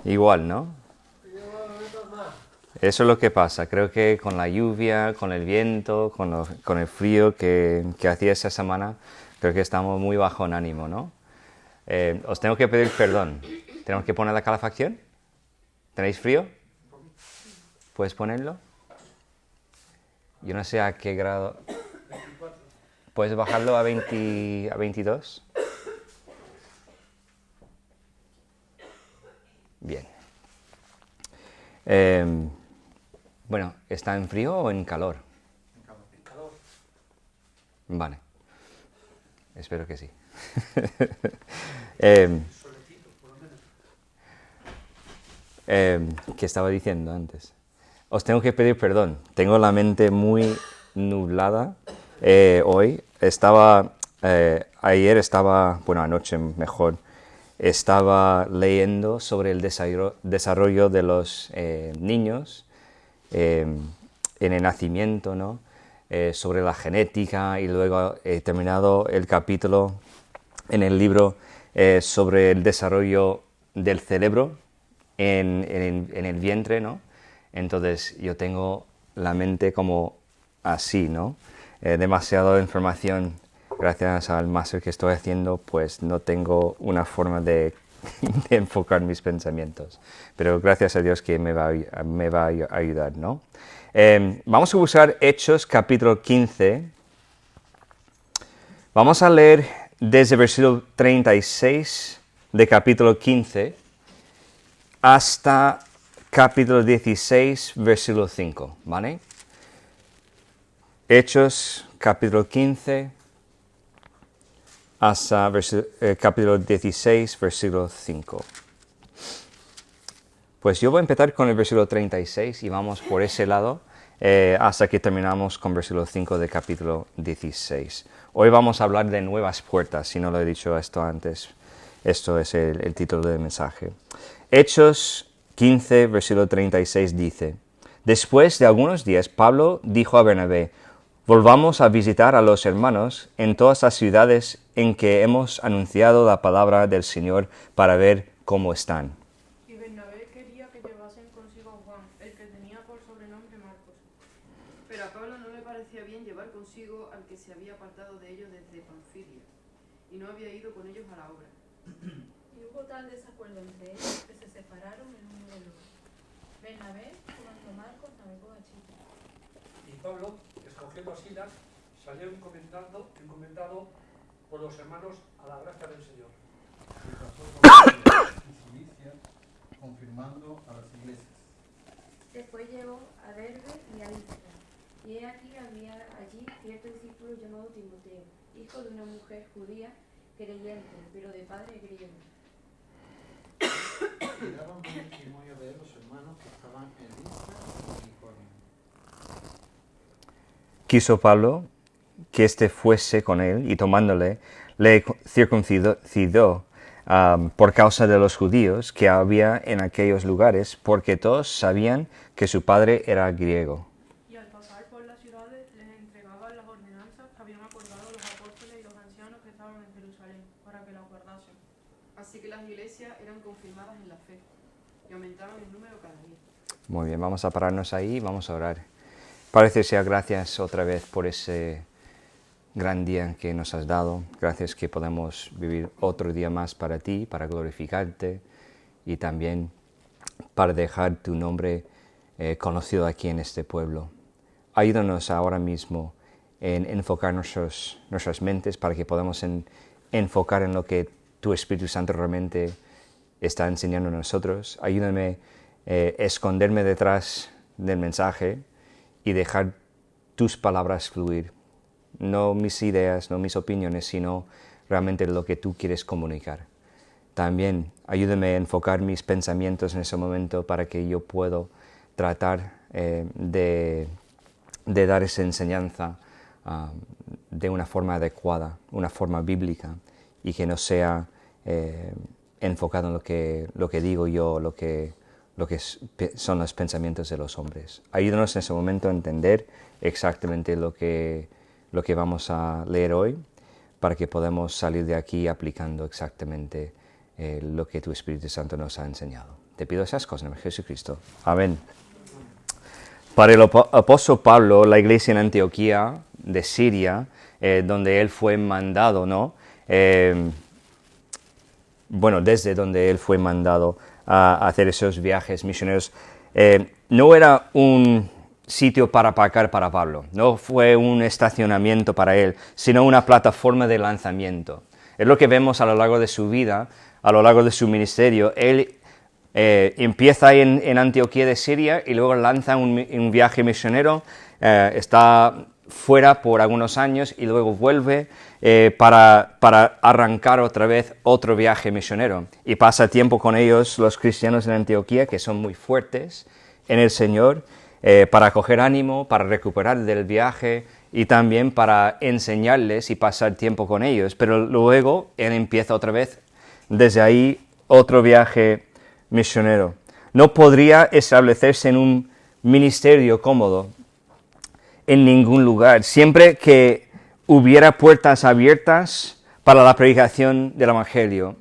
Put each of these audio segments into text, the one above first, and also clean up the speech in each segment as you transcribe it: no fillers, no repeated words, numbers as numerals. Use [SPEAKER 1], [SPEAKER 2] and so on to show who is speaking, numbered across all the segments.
[SPEAKER 1] Igual, ¿no? Eso es lo que pasa. Creo que con la lluvia, con el viento, con el frío que hacía esa semana, creo que estamos muy bajo en ánimo, ¿no? Os tengo que pedir perdón. ¿Tenemos que poner la calefacción? ¿Tenéis frío? ¿Puedes ponerlo? Yo no sé a qué grado. ¿Puedes bajarlo a 20, a 22? Bien. Bueno, ¿está en frío o en calor?
[SPEAKER 2] En calor.
[SPEAKER 1] Vale. Espero que sí.
[SPEAKER 2] Solecito, por lo menos.
[SPEAKER 1] ¿Qué estaba diciendo antes? Os tengo que pedir perdón. Tengo la mente muy nublada hoy. Ayer estaba, bueno, anoche mejor, estaba leyendo sobre el desarrollo de los niños en el nacimiento, ¿no? Sobre la genética, y luego he terminado el capítulo en el libro sobre el desarrollo del cerebro en el vientre, ¿no? Entonces yo tengo la mente como así, ¿no? Demasiada información. Gracias al máster que estoy haciendo, pues no tengo una forma de enfocar mis pensamientos. Pero gracias a Dios que me va a ayudar, ¿no? Vamos a buscar Hechos capítulo 15. Vamos a leer desde el versículo 36 de capítulo 15 hasta capítulo 16, versículo 5, ¿vale? Hechos capítulo 15 hasta capítulo 16, versículo 5. Pues yo voy a empezar con el versículo 36 y vamos por ese lado hasta que terminamos con versículo 5 de capítulo 16. Hoy vamos a hablar de nuevas puertas, si no lo he dicho esto antes. Esto es el título del mensaje. Hechos 15, versículo 36 dice: Después de algunos días, Pablo dijo a Bernabé: Volvamos a visitar a los hermanos en todas las ciudades en que hemos anunciado la palabra del Señor para ver cómo están.
[SPEAKER 3] Y Bernabé quería que llevasen consigo a Juan, el que tenía por sobrenombre Marcos. Pero a Pablo no le parecía bien llevar consigo al que se había apartado de ellos desde Panfilia, y no había ido con ellos a la obra.
[SPEAKER 4] Y hubo tal desacuerdo entre ellos que se separaron el uno del otro. Bernabé, tomando a Marcos, navegó a Chipre.
[SPEAKER 2] Y Pablo, escogiendo a Silas, salió encomendado por los hermanos a la gracia del Señor.
[SPEAKER 5] Y pasó por Siria y Cilicia, confirmando a las iglesias.
[SPEAKER 4] Después llegó a Derbe y a Listra. Y he aquí había allí cierto discípulo llamado Timoteo, hijo de una mujer judía creyente, pero de padre griego.
[SPEAKER 5] Y daban buen testimonio de él los hermanos que estaban en Listra y Iconio.
[SPEAKER 1] Quiso Pablo que éste fuese con él, y tomándole, le circuncidó por causa de los judíos que había en aquellos lugares, porque todos sabían que su padre era griego.
[SPEAKER 3] Y al pasar por las ciudades les entregaban las ordenanzas que habían acordado los apóstoles y los ancianos que estaban en Jerusalén, para que las guardasen. Así que las iglesias eran confirmadas en la fe, y aumentaban en número cada día.
[SPEAKER 1] Muy bien, vamos a pararnos ahí y vamos a orar. Padre Celestial, gracias otra vez por ese gran día que nos has dado. Gracias que podemos vivir otro día más para ti, para glorificarte y también para dejar tu nombre conocido aquí en este pueblo. Ayúdanos ahora mismo en enfocar nuestras mentes para que podamos enfocar en lo que tu Espíritu Santo realmente está enseñando a nosotros. Ayúdame a esconderme detrás del mensaje y dejar tus palabras fluir. No mis ideas, no mis opiniones, sino realmente lo que tú quieres comunicar. También ayúdame a enfocar mis pensamientos en ese momento para que yo pueda tratar de dar esa enseñanza de una forma adecuada, una forma bíblica, y que no sea enfocado en lo que digo yo, lo que son los pensamientos de los hombres. Ayúdanos en ese momento a entender exactamente lo que vamos a leer hoy, para que podamos salir de aquí aplicando exactamente lo que tu Espíritu Santo nos ha enseñado. Te pido esas cosas en Jesucristo. Amén. Para el apóstol Pablo, la iglesia en Antioquía de Siria, donde él fue mandado, ¿no? Desde donde él fue mandado a hacer esos viajes misioneros, no era un sitio para aparcar para Pablo, no fue un estacionamiento para él, sino una plataforma de lanzamiento. Es lo que vemos a lo largo de su vida, a lo largo de su ministerio. Él empieza en Antioquía de Siria y luego lanza un viaje misionero, está fuera por algunos años y luego vuelve para arrancar otra vez otro viaje misionero. Y pasa tiempo con ellos, los cristianos en Antioquía, que son muy fuertes en el Señor, para coger ánimo, para recuperar del viaje y también para enseñarles y pasar tiempo con ellos. Pero luego él empieza otra vez, desde ahí, otro viaje misionero. No podría establecerse en un ministerio cómodo en ningún lugar. Siempre que hubiera puertas abiertas para la predicación del Evangelio.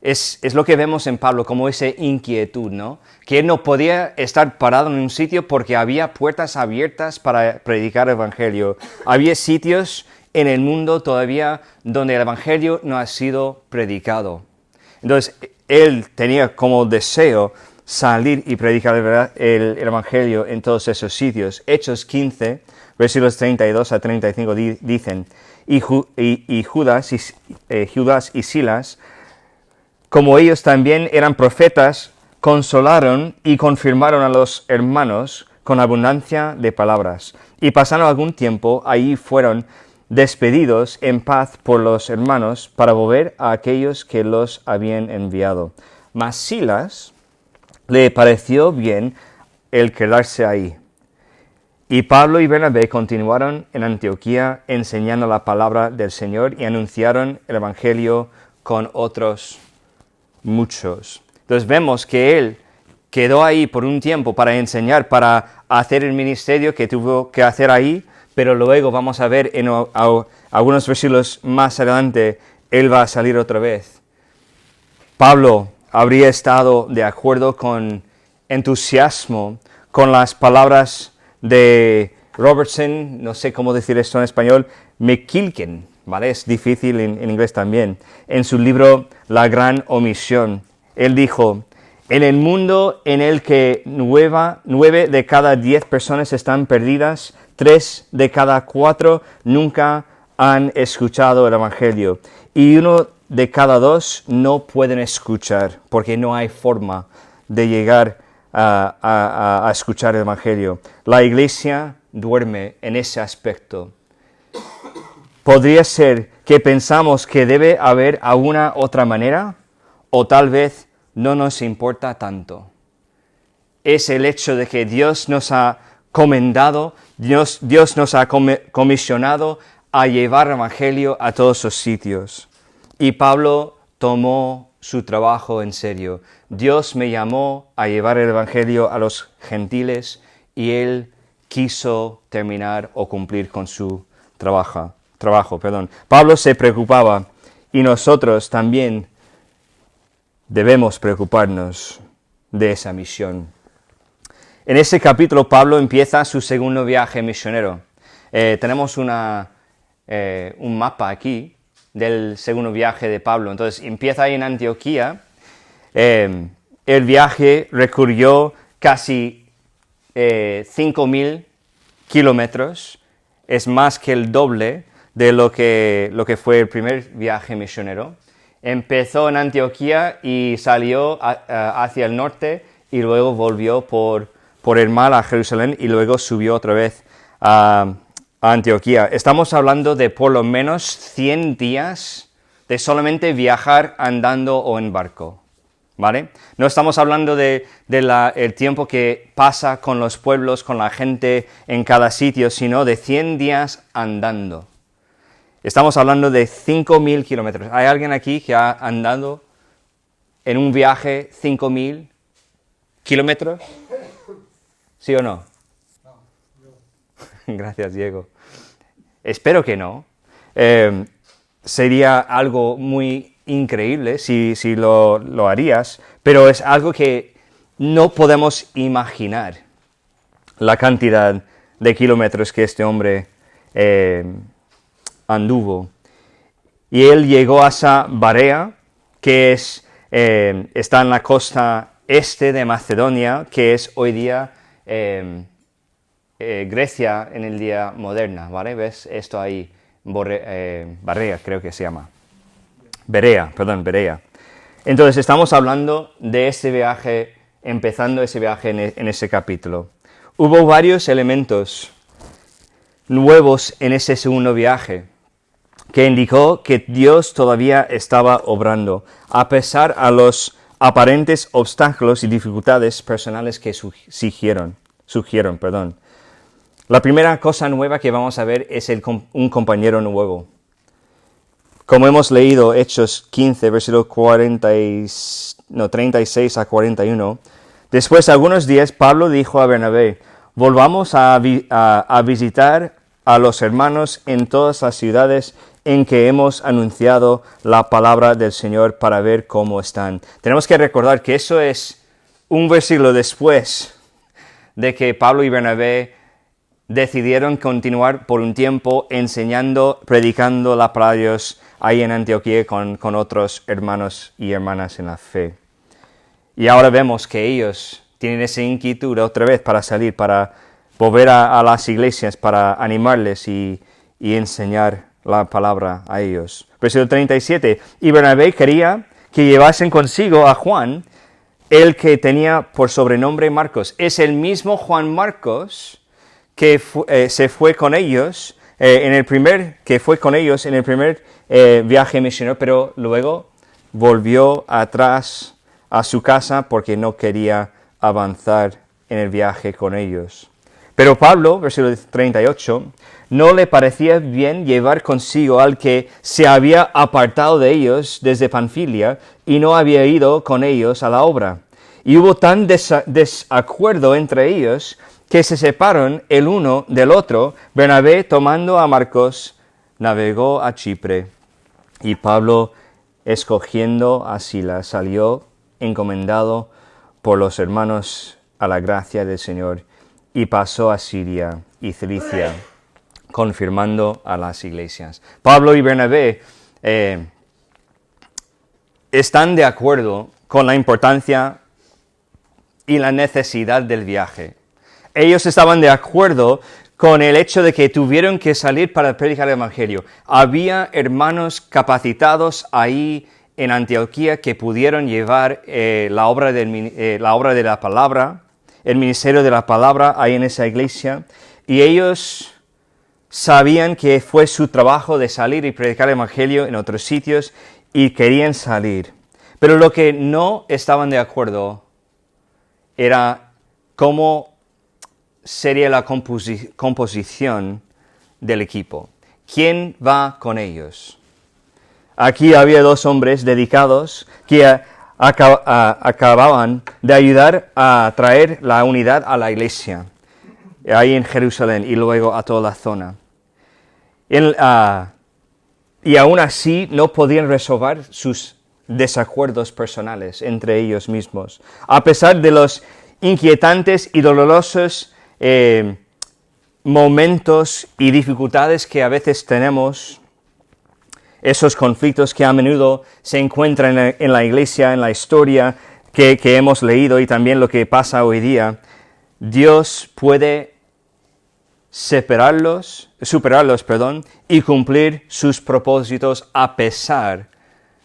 [SPEAKER 1] Es lo que vemos en Pablo, como esa inquietud, ¿no? Que él no podía estar parado en un sitio porque había puertas abiertas para predicar el Evangelio. Había sitios en el mundo todavía donde el Evangelio no ha sido predicado. Entonces, él tenía como deseo salir y predicar el Evangelio en todos esos sitios. Hechos 15, versículos 32 a 35 dicen, y Judas y Silas, como ellos también eran profetas, consolaron y confirmaron a los hermanos con abundancia de palabras. Y pasando algún tiempo, allí fueron despedidos en paz por los hermanos para volver a aquellos que los habían enviado. Mas Silas le pareció bien el quedarse ahí. Y Pablo y Bernabé continuaron en Antioquía enseñando la palabra del Señor y anunciaron el Evangelio con otros muchos. Entonces vemos que él quedó ahí por un tiempo para enseñar, para hacer el ministerio que tuvo que hacer ahí, pero luego vamos a ver en algunos versículos más adelante, él va a salir otra vez. Pablo habría estado de acuerdo con entusiasmo con las palabras de Robertson, no sé cómo decir esto en español, McQuilkin, ¿vale? Es difícil en inglés también. En su libro La Gran Omisión, él dijo, en el mundo en el que 9 de cada 10 personas están perdidas, 3 de cada 4 nunca han escuchado el Evangelio y 1 de cada 2 no pueden escuchar porque no hay forma de llegar a escuchar el Evangelio. La iglesia duerme en ese aspecto. Podría ser que pensamos que debe haber alguna otra manera o tal vez no nos importa tanto. Es el hecho de que Dios nos ha comendado, Dios nos ha comisionado a llevar el Evangelio a todos los sitios. Y Pablo tomó su trabajo en serio. Dios me llamó a llevar el Evangelio a los gentiles y él quiso terminar o cumplir con su trabajo. Pablo se preocupaba y nosotros también debemos preocuparnos de esa misión. En ese capítulo Pablo empieza su segundo viaje misionero. Tenemos un mapa aquí del segundo viaje de Pablo. Entonces empieza ahí en Antioquía. El viaje recorrió casi 5.000 kilómetros. Es más que el doble de lo que fue el primer viaje misionero. Empezó en Antioquía y salió hacia el norte y luego volvió por el mar a Jerusalén y luego subió otra vez a Antioquía. Estamos hablando de por lo menos 100 días de solamente viajar andando o en barco, ¿vale? No estamos hablando del tiempo que pasa con los pueblos, con la gente en cada sitio, sino de 100 días andando. Estamos hablando de 5.000 kilómetros. ¿Hay alguien aquí que ha andado en un viaje 5.000 kilómetros? ¿Sí o no? Gracias, Diego. Espero que no. Sería algo muy increíble si lo harías, pero es algo que no podemos imaginar la cantidad de kilómetros que este hombre anduvo. Y él llegó hasta Barea, que está en la costa este de Macedonia, que es hoy día Grecia en el día moderna, ¿vale? ¿Ves esto ahí? Barea, creo que se llama. Berea. Entonces estamos hablando de este viaje, empezando ese viaje en ese capítulo. Hubo varios elementos nuevos en ese segundo viaje que indicó que Dios todavía estaba obrando, a pesar de los aparentes obstáculos y dificultades personales que surgieron. La primera cosa nueva que vamos a ver es un compañero nuevo. Como hemos leído Hechos 15, versículo 36 a 41, después de algunos días Pablo dijo a Bernabé, volvamos a visitar a los hermanos en todas las ciudades en que hemos anunciado la palabra del Señor para ver cómo están. Tenemos que recordar que eso es un versículo después de que Pablo y Bernabé decidieron continuar por un tiempo enseñando, predicando la palabra de Dios ahí en Antioquía con otros hermanos y hermanas en la fe. Y ahora vemos que ellos tienen esa inquietud otra vez para salir, para volver a las iglesias, para animarles y enseñar la palabra a ellos. Versículo 37. Y Bernabé quería que llevasen consigo a Juan, el que tenía por sobrenombre Marcos. Es el mismo Juan Marcos que se fue con ellos en el primer viaje misionero, pero luego volvió atrás a su casa porque no quería avanzar en el viaje con ellos. Pero Pablo, versículo 38, no le parecía bien llevar consigo al que se había apartado de ellos desde Panfilia y no había ido con ellos a la obra. Y hubo tan desacuerdo entre ellos que se separaron el uno del otro. Bernabé, tomando a Marcos, navegó a Chipre, y Pablo, escogiendo a Silas, salió encomendado por los hermanos a la gracia del Señor, y pasó a Siria y Cilicia, confirmando a las iglesias. Pablo y Bernabé están de acuerdo con la importancia y la necesidad del viaje. Ellos estaban de acuerdo con el hecho de que tuvieron que salir para predicar el Evangelio. Había hermanos capacitados ahí en Antioquía que pudieron llevar la obra de la palabra, el ministerio de la palabra ahí en esa iglesia, y ellos sabían que fue su trabajo de salir y predicar el Evangelio en otros sitios y querían salir. Pero lo que no estaban de acuerdo era cómo sería la composición del equipo. ¿Quién va con ellos? Aquí había dos hombres dedicados que acababan de ayudar a traer la unidad a la iglesia, ahí en Jerusalén y luego a toda la zona. Y aún así no podían resolver sus desacuerdos personales entre ellos mismos. A pesar de los inquietantes y dolorosos momentos y dificultades que a veces tenemos, esos conflictos que a menudo se encuentran en la iglesia, en la historia que hemos leído y también lo que pasa hoy día, Dios puede superarlos, y cumplir sus propósitos a pesar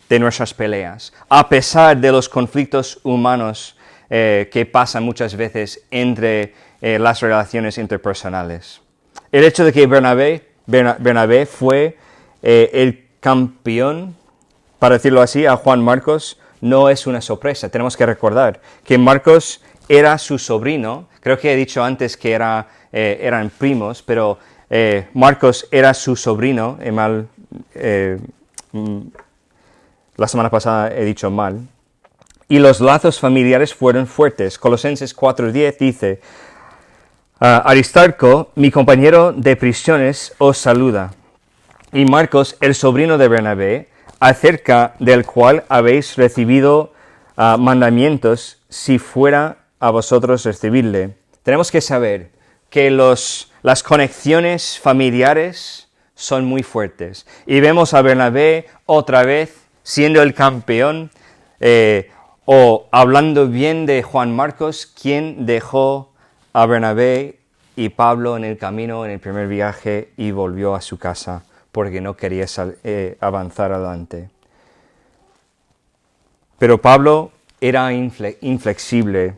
[SPEAKER 1] de nuestras peleas, a pesar de los conflictos humanos que pasan muchas veces entre las relaciones interpersonales. El hecho de que Bernabé fue el campeón, para decirlo así, a Juan Marcos, no es una sorpresa. Tenemos que recordar que Marcos era su sobrino. Creo que he dicho antes que eran primos, pero Marcos era su sobrino. La semana pasada he dicho mal. Y los lazos familiares fueron fuertes. Colosenses 4:10 dice, Aristarco, mi compañero de prisiones, os saluda. Y Marcos, el sobrino de Bernabé, acerca del cual habéis recibido mandamientos, si fuera a vosotros recibidle. Tenemos que saber que las conexiones familiares son muy fuertes. Y vemos a Bernabé otra vez siendo el campeón o hablando bien de Juan Marcos, quien dejó a Bernabé y Pablo en el camino en el primer viaje y volvió a su casa porque no quería avanzar adelante. Pero Pablo era inflexible,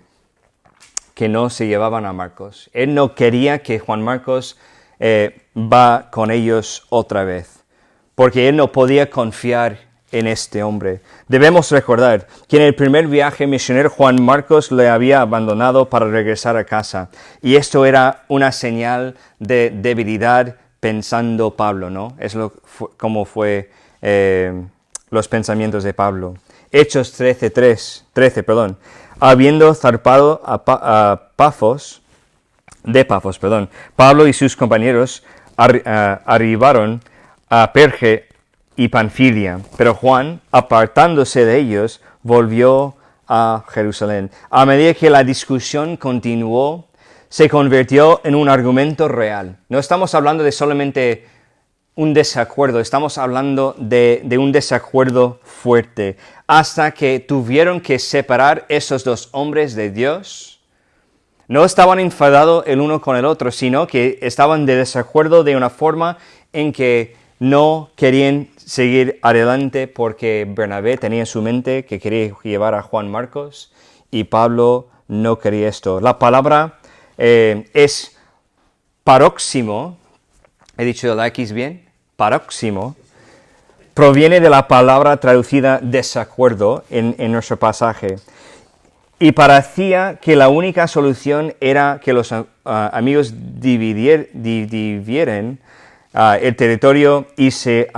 [SPEAKER 1] que no se llevaban a Marcos. Él no quería que Juan Marcos va con ellos otra vez, porque él no podía confiar en este hombre. Debemos recordar que en el primer viaje misionero Juan Marcos le había abandonado para regresar a casa, y esto era una señal de debilidad pensando Pablo, ¿no? Es como fue los pensamientos de Pablo. Hechos 13, habiendo zarpado de Pafos, Pablo y sus compañeros arribaron a Perge y Panfilia, pero Juan, apartándose de ellos, volvió a Jerusalén. A medida que la discusión continuó, se convirtió en un argumento real. No estamos hablando de solamente un desacuerdo, estamos hablando de un desacuerdo fuerte, hasta que tuvieron que separar esos dos hombres de Dios. No estaban enfadados el uno con el otro, sino que estaban de desacuerdo de una forma en que no querían seguir adelante porque Bernabé tenía en su mente que quería llevar a Juan Marcos y Pablo no quería esto. La palabra es paróximo. ¿He dicho la X bien? Paróximo. Proviene de la palabra traducida desacuerdo en nuestro pasaje. Y parecía que la única solución era que los amigos dividieran el territorio y se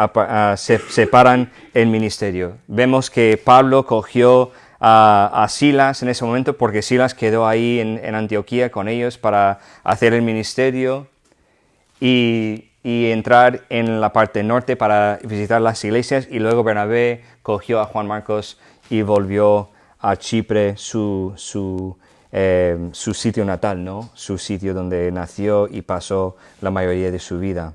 [SPEAKER 1] separan el ministerio. Vemos que Pablo cogió a Silas en ese momento porque Silas quedó ahí en Antioquía con ellos para hacer el ministerio y entrar en la parte norte para visitar las iglesias, y luego Bernabé cogió a Juan Marcos y volvió a Chipre, su sitio natal, ¿no? Su sitio donde nació y pasó la mayoría de su vida.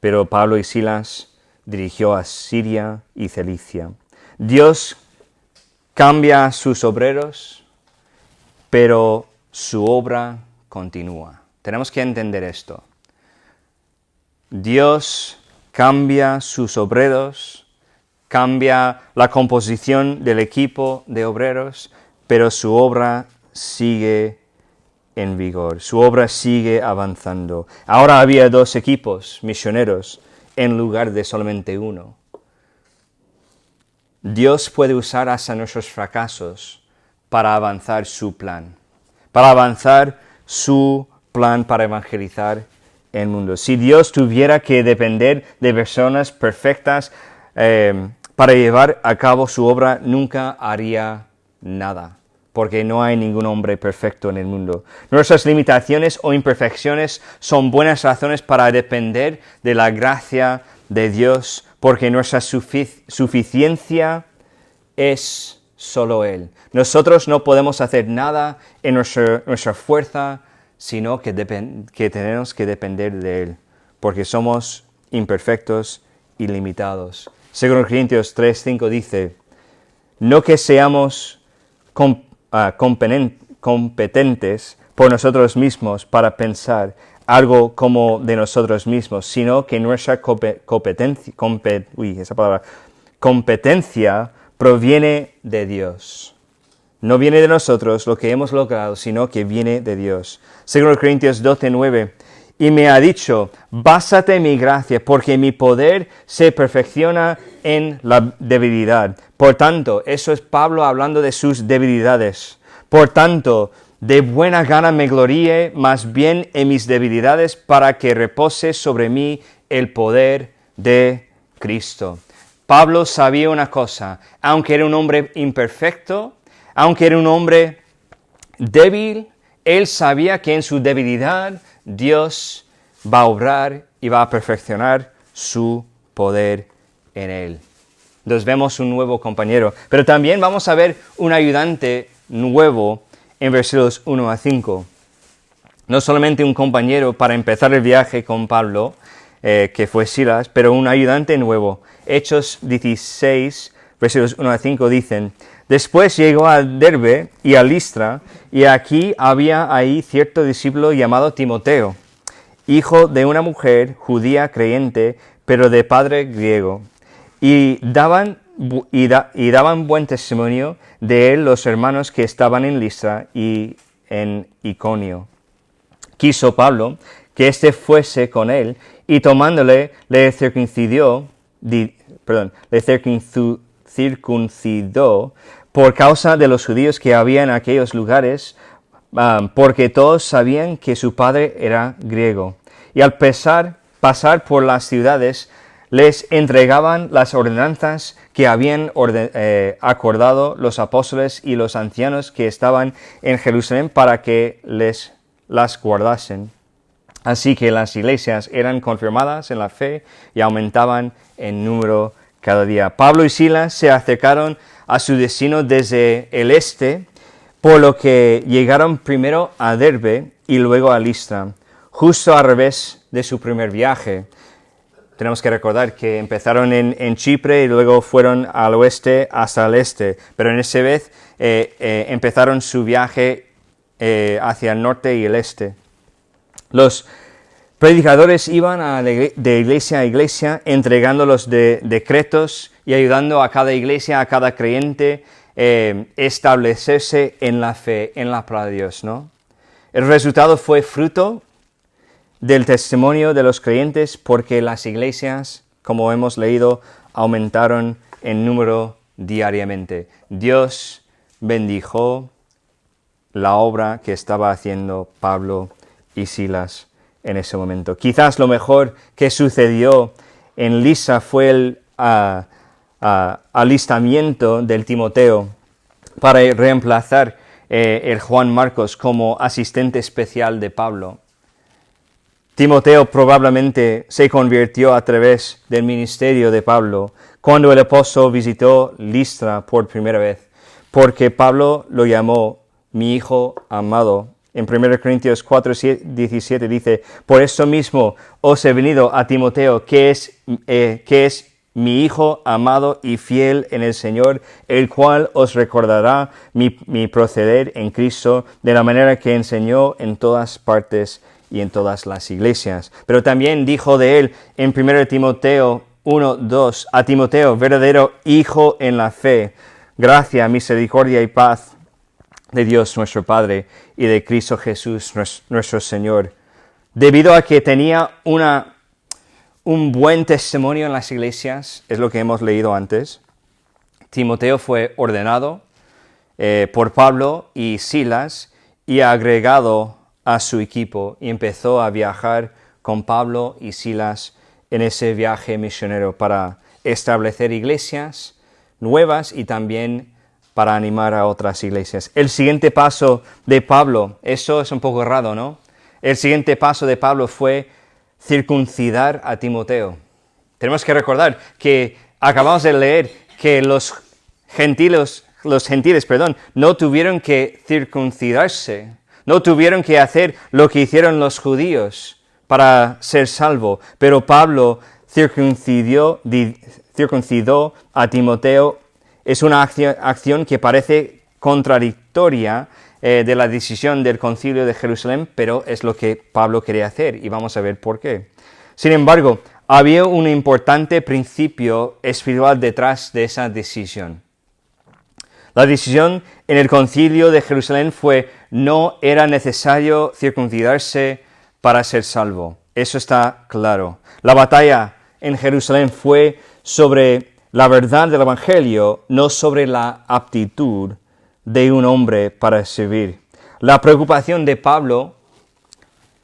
[SPEAKER 1] Pero Pablo y Silas dirigió a Siria y Cilicia. Dios cambia a sus obreros, pero su obra continúa. Tenemos que entender esto. Dios cambia sus obreros, cambia la composición del equipo de obreros, pero su obra sigue en vigor, su obra sigue avanzando. Ahora había 2 equipos misioneros en lugar de solamente uno. Dios puede usar hasta nuestros fracasos para avanzar su plan, para evangelizar el mundo. Si Dios tuviera que depender de personas perfectas para llevar a cabo su obra, nunca haría nada, porque no hay ningún hombre perfecto en el mundo. Nuestras limitaciones o imperfecciones son buenas razones para depender de la gracia de Dios, porque nuestra suficiencia es solo Él. Nosotros no podemos hacer nada en nuestra fuerza, sino que tenemos que depender de Él, porque somos imperfectos y limitados. 2 Corintios 3:5 dice, no que seamos competentes por nosotros mismos para pensar algo como de nosotros mismos, sino que nuestra competencia proviene de Dios. No viene de nosotros lo que hemos logrado, sino que viene de Dios. 2 Corintios 12:9, y me ha dicho, básate en mi gracia, porque mi poder se perfecciona en la debilidad. Por tanto, eso es Pablo hablando de sus debilidades. Por tanto, de buena gana me gloríe más bien en mis debilidades, para que repose sobre mí el poder de Cristo. Pablo sabía una cosa, aunque era un hombre imperfecto, aunque era un hombre débil, él sabía que en su debilidad Dios va a obrar y va a perfeccionar su poder en él. Entonces vemos un nuevo compañero, pero también vamos a ver un ayudante nuevo en versículos 1 a 5. No solamente un compañero para empezar el viaje con Pablo, que fue Silas, pero un ayudante nuevo. Hechos 16, versículos 1 a 5 dicen: Después llegó a Derbe y a Listra, y aquí había ahí cierto discípulo llamado Timoteo, hijo de una mujer judía creyente, pero de padre griego. Y daban buen testimonio de él los hermanos que estaban en Listra y en Iconio. Quiso Pablo que éste fuese con él, y tomándole le circuncidó por causa de los judíos que había en aquellos lugares, porque todos sabían que su padre era griego. Y al pasar por las ciudades, les entregaban las ordenanzas que habían acordado los apóstoles y los ancianos que estaban en Jerusalén para que las guardasen. Así que las iglesias eran confirmadas en la fe y aumentaban en número cada día. Pablo y Silas se acercaron a su destino desde el este, por lo que llegaron primero a Derbe y luego a Listra, justo al revés de su primer viaje. Tenemos que recordar que empezaron en Chipre y luego fueron al oeste hasta el este, pero en esa vez empezaron su viaje hacia el norte y el este. Los predicadores iban de iglesia a iglesia entregando los decretos y ayudando a cada iglesia, a cada creyente, establecerse en la fe, en la palabra de Dios, ¿no? El resultado fue fruto del testimonio de los creyentes, porque las iglesias, como hemos leído, aumentaron en número diariamente. Dios bendijo la obra que estaba haciendo Pablo y Silas en ese momento. Quizás lo mejor que sucedió en Listra fue el alistamiento del Timoteo para reemplazar el Juan Marcos como asistente especial de Pablo. Timoteo probablemente se convirtió a través del ministerio de Pablo cuando el apóstol visitó Listra por primera vez, porque Pablo lo llamó mi hijo amado. En 1 Corintios 4:17 dice: por eso mismo os he venido a Timoteo, que es mi hijo amado y fiel en el Señor, el cual os recordará mi proceder en Cristo de la manera que enseñó en todas partes y en todas las iglesias. Pero también dijo de él en 1 Timoteo 1:2, a Timoteo, verdadero hijo en la fe, gracia, misericordia y paz de Dios nuestro Padre y de Cristo Jesús nuestro Señor. Debido a que tenía un buen testimonio en las iglesias, es lo que hemos leído antes, Timoteo fue ordenado por Pablo y Silas y agregado a su equipo, y empezó a viajar con Pablo y Silas en ese viaje misionero para establecer iglesias nuevas y también para animar a otras iglesias. El siguiente paso de Pablo, eso es un poco raro, ¿no? El siguiente paso de Pablo fue circuncidar a Timoteo. Tenemos que recordar que acabamos de leer que los gentiles, no tuvieron que circuncidarse, no tuvieron que hacer lo que hicieron los judíos para ser salvo, pero Pablo circuncidó a Timoteo. Es una acción que parece contradictoria de la decisión del Concilio de Jerusalén, pero es lo que Pablo quería hacer y vamos a ver por qué. Sin embargo, había un importante principio espiritual detrás de esa decisión. La decisión en el Concilio de Jerusalén fue: no era necesario circuncidarse para ser salvo. Eso está claro. La batalla en Jerusalén fue sobre la verdad del Evangelio, no sobre la aptitud de un hombre para servir. La preocupación de Pablo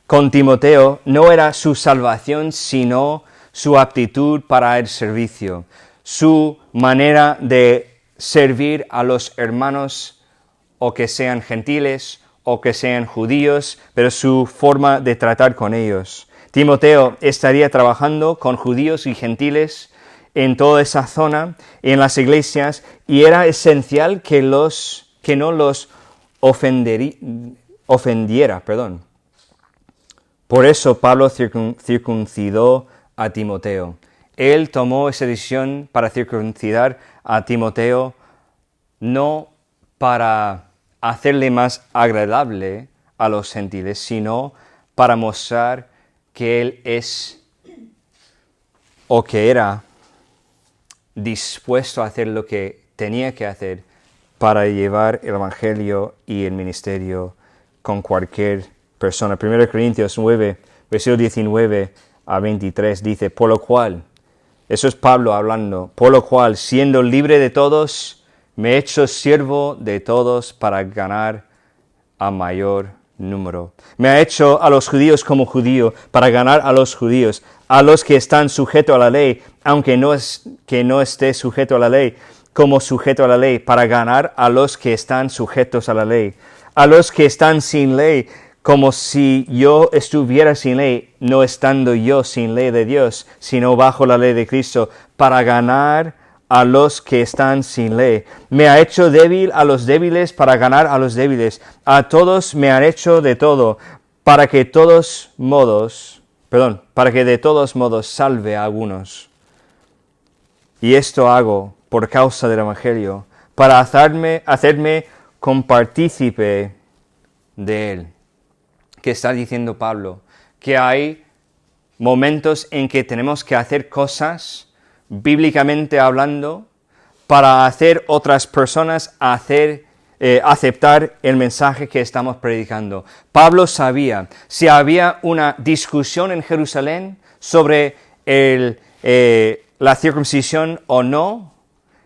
[SPEAKER 1] con Timoteo no era su salvación, sino su aptitud para el servicio, su manera de servir a los hermanos, o que sean gentiles o que sean judíos, pero su forma de tratar con ellos. Timoteo estaría trabajando con judíos y gentiles en toda esa zona, en las iglesias, y era esencial que no los ofendiera. Por eso Pablo circuncidó a Timoteo. Él tomó esa decisión para circuncidar a Timoteo no para hacerle más agradable a los gentiles, sino para mostrar que él es o que era dispuesto a hacer lo que tenía que hacer para llevar el Evangelio y el ministerio con cualquier persona. 1 Corintios 9, versículo 19 a 23 dice, por lo cual, eso es Pablo hablando, por lo cual, siendo libre de todos, me he hecho siervo de todos para ganar a mayor número. Me ha hecho a los judíos como judío para ganar a los judíos, a los que están sujetos a la ley, aunque no esté sujeto a la ley, como sujeto a la ley, para ganar a los que están sujetos a la ley, a los que están sin ley, como si yo estuviera sin ley, no estando yo sin ley de Dios, sino bajo la ley de Cristo, para ganar a los que están sin ley. Me ha hecho débil a los débiles para ganar a los débiles. A todos me han hecho de todo, para que de todos modos salve a algunos. Y esto hago por causa del Evangelio, para hacerme compartícipe de él. ¿Qué está diciendo Pablo? Que hay momentos en que tenemos que hacer cosas, bíblicamente hablando, para hacer otras personas aceptar el mensaje que estamos predicando. Pablo sabía, si había una discusión en Jerusalén sobre la circuncisión o no,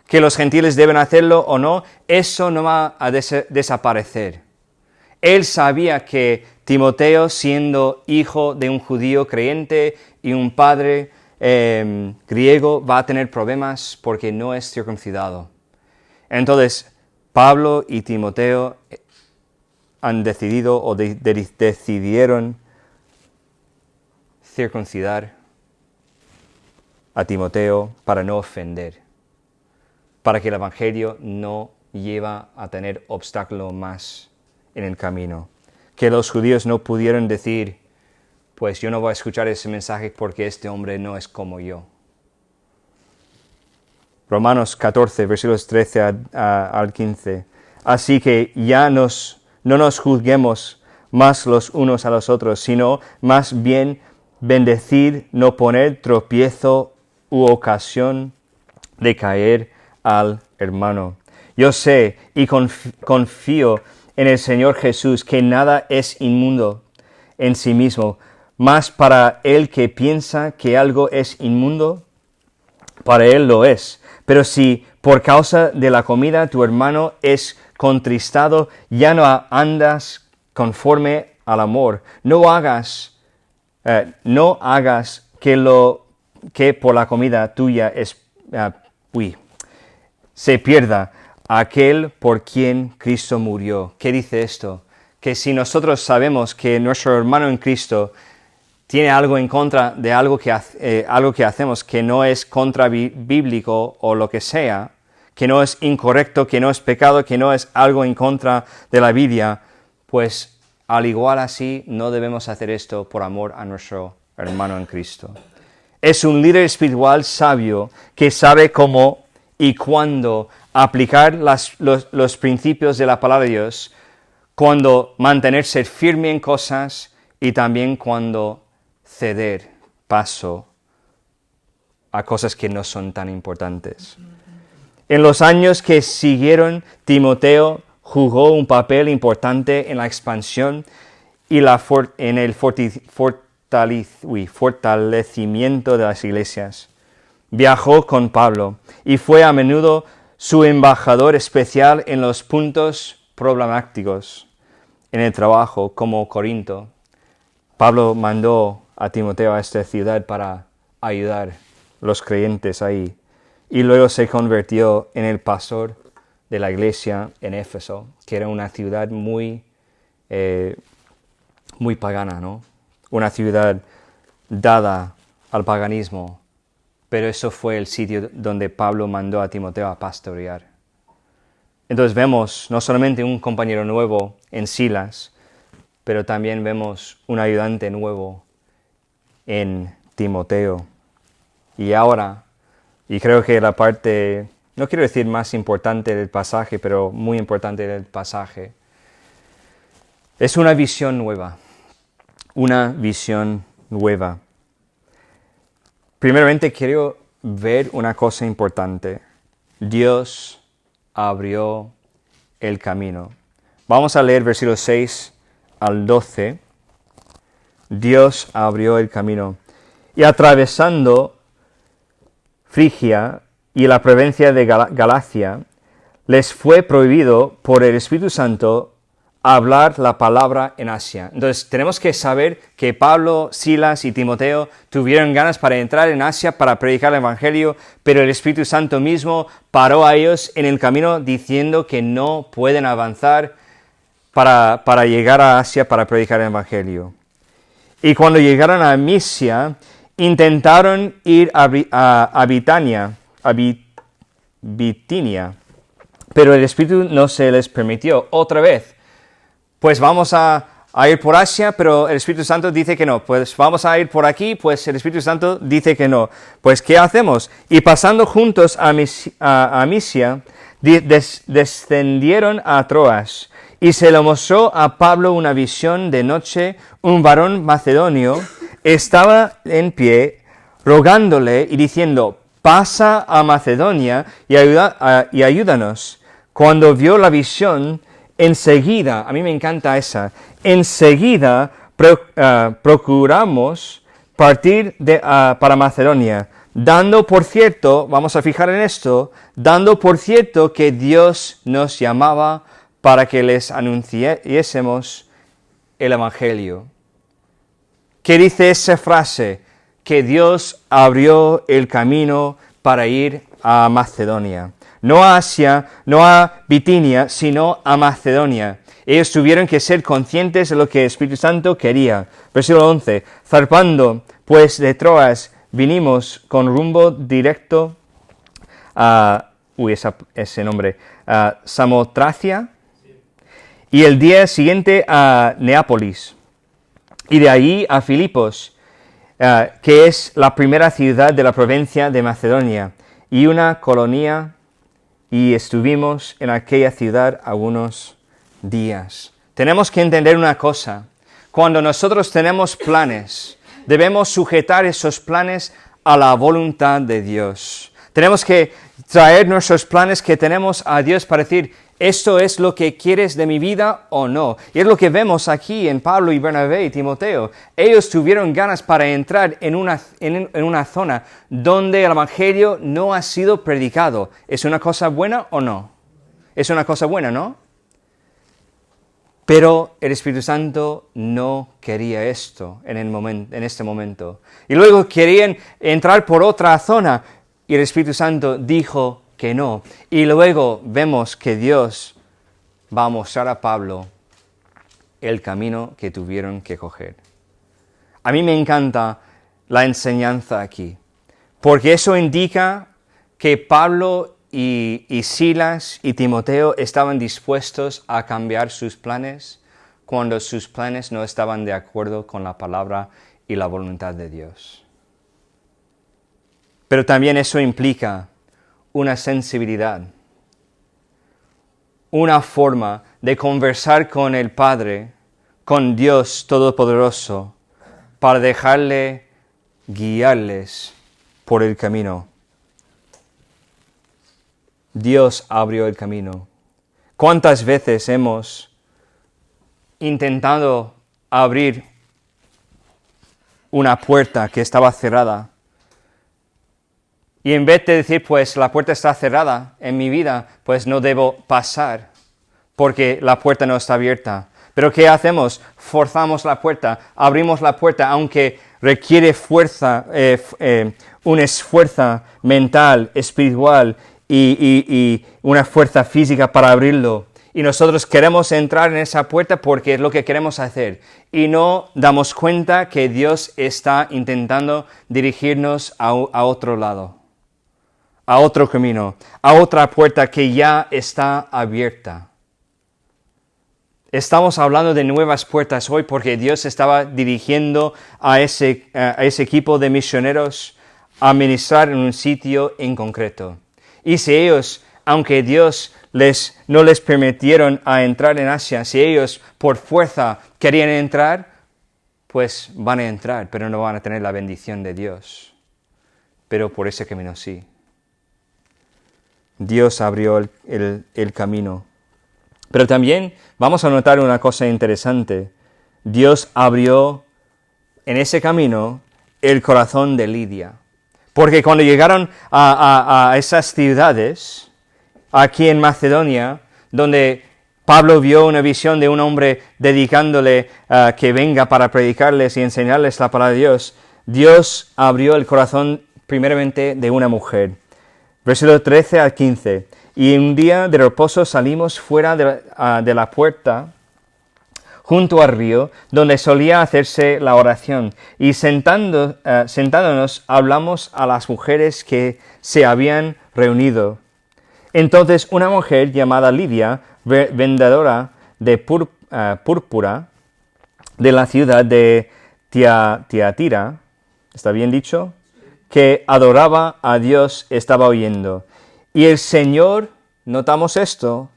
[SPEAKER 1] que los gentiles deben hacerlo o no, eso no va a desaparecer. Él sabía que Timoteo, siendo hijo de un judío creyente y un padre griego, va a tener problemas porque no es circuncidado. Entonces, Pablo y Timoteo han decidido o decidieron circuncidar a Timoteo para no ofender, para que el Evangelio no lleve a tener obstáculo más en el camino. Que los judíos no pudieran decir, pues yo no voy a escuchar ese mensaje porque este hombre no es como yo. Romanos 14, versículos 13 al 15. Así que ya no nos juzguemos más los unos a los otros, sino más bien bendecir, no poner tropiezo u ocasión de caer al hermano. Yo sé y confío en el Señor Jesús que nada es inmundo en sí mismo, mas para el que piensa que algo es inmundo, para él lo es. Pero si por causa de la comida tu hermano es contristado, ya no andas conforme al amor. No hagas que por la comida tuya se pierda aquel por quien Cristo murió. ¿Qué dice esto? Que si nosotros sabemos que nuestro hermano en Cristo tiene algo en contra de algo que hacemos que no es contra bíblico o lo que sea, que no es incorrecto, que no es pecado, que no es algo en contra de la Biblia, pues al igual así no debemos hacer esto por amor a nuestro hermano en Cristo. Es un líder espiritual sabio que sabe cómo y cuándo aplicar los principios de la palabra de Dios, cuando mantenerse firme en cosas y también cuando ceder paso a cosas que no son tan importantes. En los años que siguieron, Timoteo jugó un papel importante en la expansión y en el fortalecimiento de las iglesias. Viajó con Pablo y fue a menudo su embajador especial en los puntos problemáticos en el trabajo, como Corinto. Pablo mandó a Timoteo a esta ciudad para ayudar a los creyentes ahí. Y luego se convirtió en el pastor de la iglesia en Éfeso, que era una ciudad muy pagana, ¿no? Una ciudad dada al paganismo. Pero eso fue el sitio donde Pablo mandó a Timoteo a pastorear. Entonces vemos no solamente un compañero nuevo en Silas, pero también vemos un ayudante nuevo en Timoteo. Y ahora, y creo que la parte, no quiero decir más importante del pasaje, pero muy importante del pasaje, es una visión nueva. Una visión nueva. Primeramente quiero ver una cosa importante. Dios abrió el camino. Vamos a leer versículos 6 al 12. Dios abrió el camino. Y atravesando Frigia y la provincia de Galacia, les fue prohibido por el Espíritu Santo hablar la palabra en Asia. Entonces tenemos que saber que Pablo, Silas y Timoteo tuvieron ganas para entrar en Asia para predicar el Evangelio, pero el Espíritu Santo mismo paró a ellos en el camino diciendo que no pueden avanzar para llegar a Asia para predicar el Evangelio. Y cuando llegaron a Misia, intentaron ir a Bitinia, pero el Espíritu no se les permitió. Otra vez, pues vamos a ir por Asia, pero el Espíritu Santo dice que no. Pues vamos a ir por aquí, pues el Espíritu Santo dice que no. Pues ¿qué hacemos? Y pasando juntos a Misia, descendieron a Troas. Y se le mostró a Pablo una visión de noche. Un varón macedonio estaba en pie, rogándole y diciendo: pasa a Macedonia y ayúdanos. Cuando vio la visión, enseguida, a mí me encanta esa, enseguida procuramos partir para Macedonia, dando por cierto, vamos a fijar en esto, dando por cierto que Dios nos llamaba para que les anunciásemos el Evangelio. ¿Qué dice esa frase? Que Dios abrió el camino para ir a Macedonia. No a Asia, no a Bitinia, sino a Macedonia. Ellos tuvieron que ser conscientes de lo que el Espíritu Santo quería. Versículo 11. Zarpando pues de Troas, vinimos con rumbo directo a Samotracia, y el día siguiente a Neápolis, y de ahí a Filipos, que es la primera ciudad de la provincia de Macedonia, y una colonia, y estuvimos en aquella ciudad algunos días. Tenemos que entender una cosa: cuando nosotros tenemos planes, debemos sujetar esos planes a la voluntad de Dios. Tenemos que traer nuestros planes que tenemos a Dios para decir: ¿esto es lo que quieres de mi vida o no? Y es lo que vemos aquí en Pablo y Bernabé y Timoteo. Ellos tuvieron ganas para entrar en una zona donde el Evangelio no ha sido predicado. ¿Es una cosa buena o no? Es una cosa buena, ¿no? Pero el Espíritu Santo no quería esto en este momento. Y luego querían entrar por otra zona y el Espíritu Santo dijo que no. Y luego vemos que Dios va a mostrar a Pablo el camino que tuvieron que coger. A mí me encanta la enseñanza aquí, porque eso indica que Pablo y Silas y Timoteo estaban dispuestos a cambiar sus planes cuando sus planes no estaban de acuerdo con la palabra y la voluntad de Dios. Pero también eso implica una sensibilidad, una forma de conversar con el Padre, con Dios Todopoderoso, para guiarles por el camino. Dios abrió el camino. ¿Cuántas veces hemos intentado abrir una puerta que estaba cerrada? Y en vez de decir, pues la puerta está cerrada en mi vida, pues no debo pasar, porque la puerta no está abierta. Pero ¿qué hacemos? Forzamos la puerta, abrimos la puerta, aunque requiere fuerza, un esfuerzo mental, espiritual y una fuerza física para abrirlo. Y nosotros queremos entrar en esa puerta porque es lo que queremos hacer. Y no damos cuenta que Dios está intentando dirigirnos a otro lado, a otro camino, a otra puerta que ya está abierta. Estamos hablando de nuevas puertas hoy porque Dios estaba dirigiendo a ese equipo de misioneros a ministrar en un sitio en concreto. Y si ellos, aunque Dios no les permitieron a entrar en Asia, si ellos por fuerza querían entrar, pues van a entrar, pero no van a tener la bendición de Dios. Pero por ese camino sí. Dios abrió el camino. Pero también vamos a notar una cosa interesante. Dios abrió en ese camino el corazón de Lidia. Porque cuando llegaron a esas ciudades, aquí en Macedonia, donde Pablo vio una visión de un hombre dedicándole que venga para predicarles y enseñarles la palabra de Dios, Dios abrió el corazón primeramente de una mujer. Versículo 13 al 15. Y un día de reposo salimos fuera de la puerta, junto al río, donde solía hacerse la oración, y sentándonos hablamos a las mujeres que se habían reunido. Entonces una mujer llamada Lidia, vendedora de púrpura de la ciudad de Tiatira, ¿está bien dicho?, que adoraba a Dios, estaba oyendo. Y el Señor, notamos esto,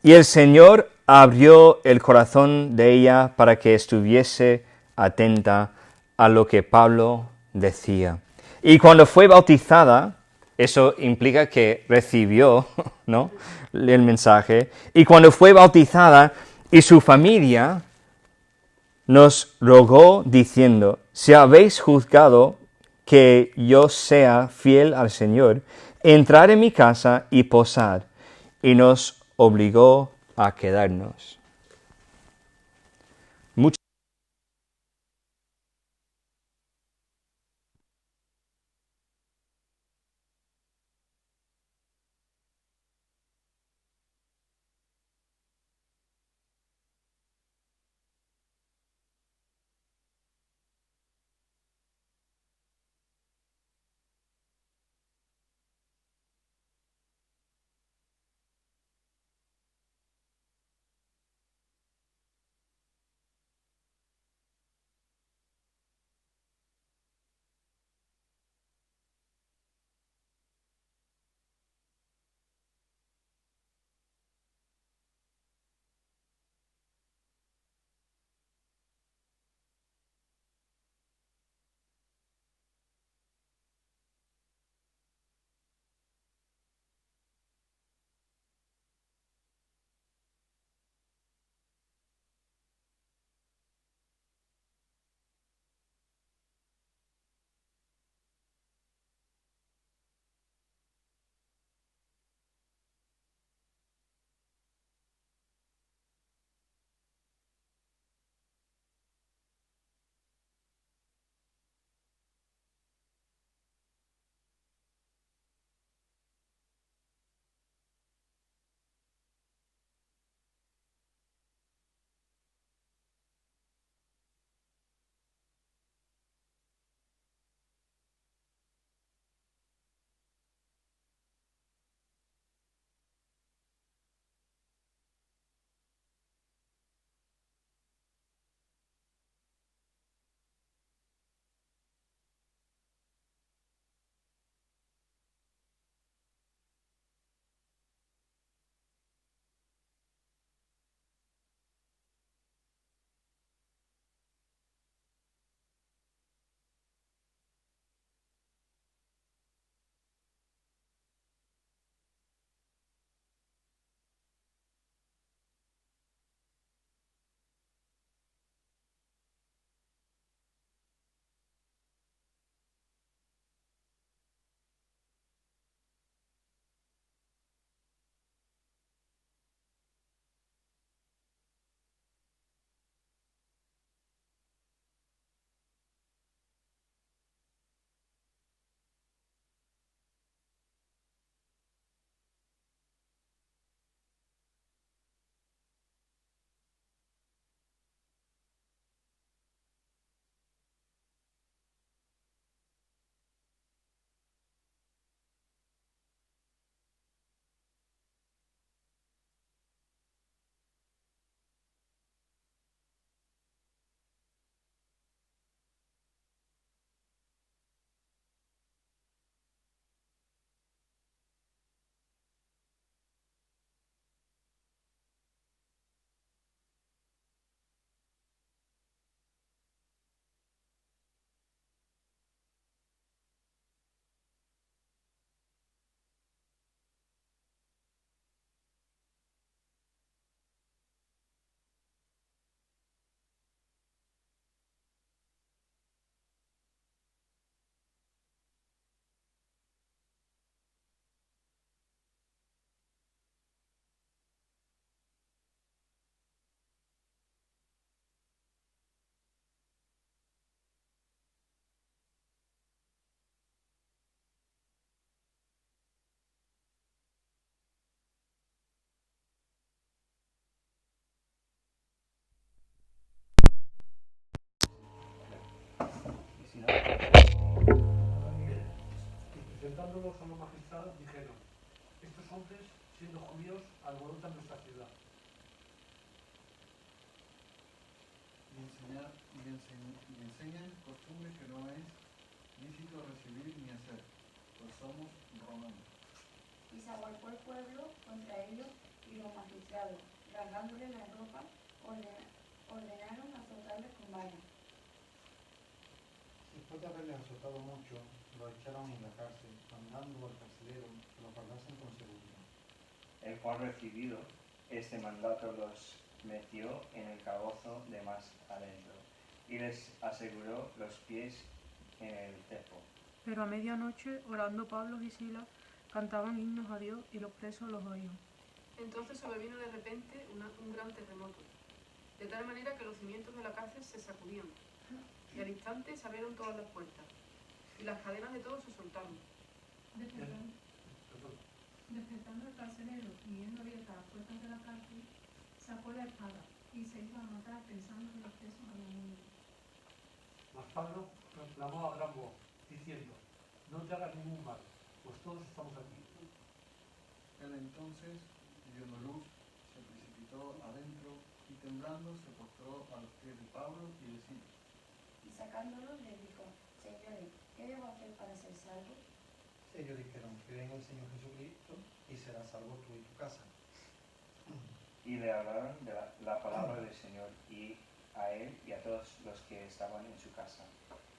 [SPEAKER 1] y el Señor abrió el corazón de ella para que estuviese atenta a lo que Pablo decía. Y cuando fue bautizada, eso implica que recibió, ¿no?, el mensaje. Y cuando fue bautizada y su familia nos rogó diciendo: si habéis juzgado que yo sea fiel al Señor, entrad en mi casa y posad. Y nos obligó a quedarnos.
[SPEAKER 2] enviados a los magistrados dijeron: estos hombres, siendo judíos, alborotan nuestra ciudad.
[SPEAKER 5] Y enseñan costumbres que no es lícito recibir ni hacer, pues somos romanos.
[SPEAKER 4] Y se agolpó el pueblo contra ellos y los magistrados, rasgándoles la ropa, ordenaron azotarles con varas.
[SPEAKER 5] Después de haberles azotado mucho, los echaron en la cárcel, mandando al carcelero que los guardasen con seguridad.
[SPEAKER 1] El cual, recibido este mandato, los metió en el calabozo de más adentro y les aseguró los pies en el cepo.
[SPEAKER 3] Pero a medianoche, orando Pablo y Silas, cantaban himnos a Dios y los presos los oían.
[SPEAKER 6] Entonces sobrevino de repente un gran terremoto, de tal manera que los cimientos de la cárcel se sacudían, y al instante se abrieron todas las puertas, y las cadenas de todos se soltaron.
[SPEAKER 7] Despertando el carcelero y viendo abiertas las puertas de la cárcel, sacó la espada y se iba a matar pensando que los presos habían huido.
[SPEAKER 2] Mas Pablo proclamó a gran voz, diciendo: no te hagas ningún mal, pues todos estamos aquí.
[SPEAKER 5] Él entonces, viendo luz, se precipitó adentro y temblando se postró a los pies de Pablo y de Silas.
[SPEAKER 4] Y sacándolos les dijo: señores, ¿qué debo hacer para ser salvo?
[SPEAKER 5] Ellos dijeron: cree en el Señor Jesucristo y serás salvo tú y tu casa.
[SPEAKER 1] Y le hablaron de la palabra del Señor y a él y a todos los que estaban en su casa.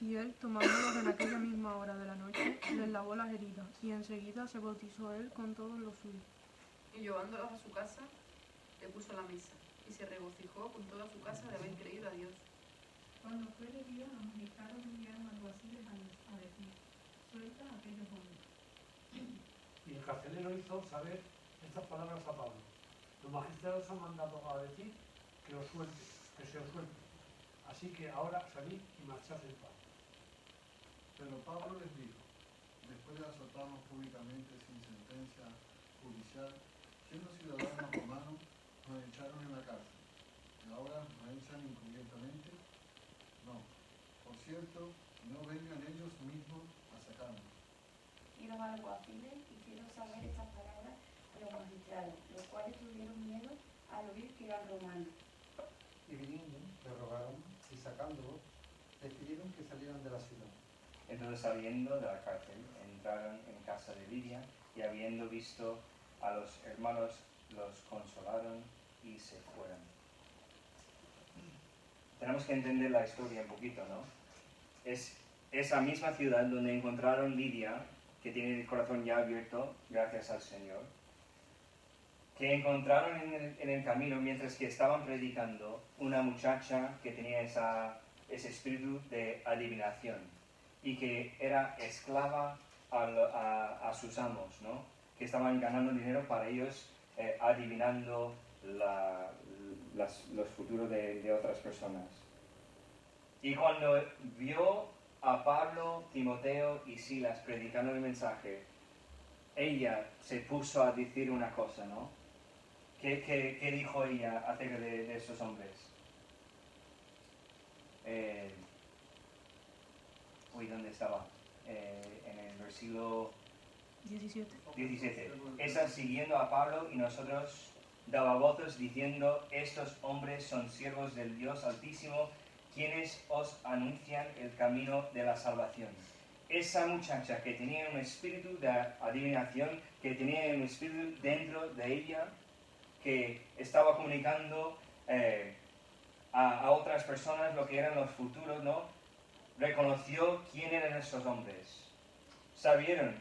[SPEAKER 3] Y él, tomándolos en aquella misma hora de la noche, les lavó las heridas, y enseguida se bautizó él con todos los suyos.
[SPEAKER 6] Y llevándolos a su casa, le puso la mesa, y se regocijó con toda su casa de haber creído a Dios.
[SPEAKER 7] Cuando fue de día, los magistrados enviaron alguaciles a decir: suelta a aquellos hombres.
[SPEAKER 2] Y el carcelero hizo saber estas palabras a Pablo: los magistrados han mandado a decir que se os suelte. Así que ahora salid y marchad en paz.
[SPEAKER 5] Pero Pablo les dijo: después de azotarnos públicamente sin sentencia judicial, siendo ciudadanos romanos, nos echaron en la cárcel. ¿Y ahora nos echan encubiertamente? No. Por cierto, no vengan ellos mismos a sacarnos.
[SPEAKER 4] Y los alguaciles hicieron saber estas palabras a los magistrados, los cuales tuvieron miedo al oír que eran romanos.
[SPEAKER 5] Y viniendo, le rogaron y sacándolos, les pidieron que salieran de la ciudad.
[SPEAKER 1] Entonces, saliendo de la cárcel, entraron en casa de Lidia y, habiendo visto a los hermanos, los consolaron y se fueron. Tenemos que entender la historia un poquito, ¿no? Es esa misma ciudad donde encontraron Lidia, que tiene el corazón ya abierto, gracias al Señor, que encontraron en el camino, mientras que estaban predicando, una muchacha que tenía ese espíritu de adivinación y que era esclava a sus amos, ¿no? Que estaban ganando dinero para ellos, adivinando los futuros de otras personas. Y cuando vio a Pablo, Timoteo y Silas predicando el mensaje, ella se puso a decir una cosa, ¿no? ¿Qué dijo ella acerca de esos hombres? ¿Dónde estaba? En el versículo 17. Esa, siguiendo a Pablo y nosotros, daba voces diciendo: estos hombres son siervos del Dios Altísimo, quienes os anuncian el camino de la salvación. Esa muchacha que tenía un espíritu de adivinación, que tenía un espíritu dentro de ella, que estaba comunicando a otras personas lo que eran los futuros, ¿no? Reconoció quién eran esos hombres. Sabieron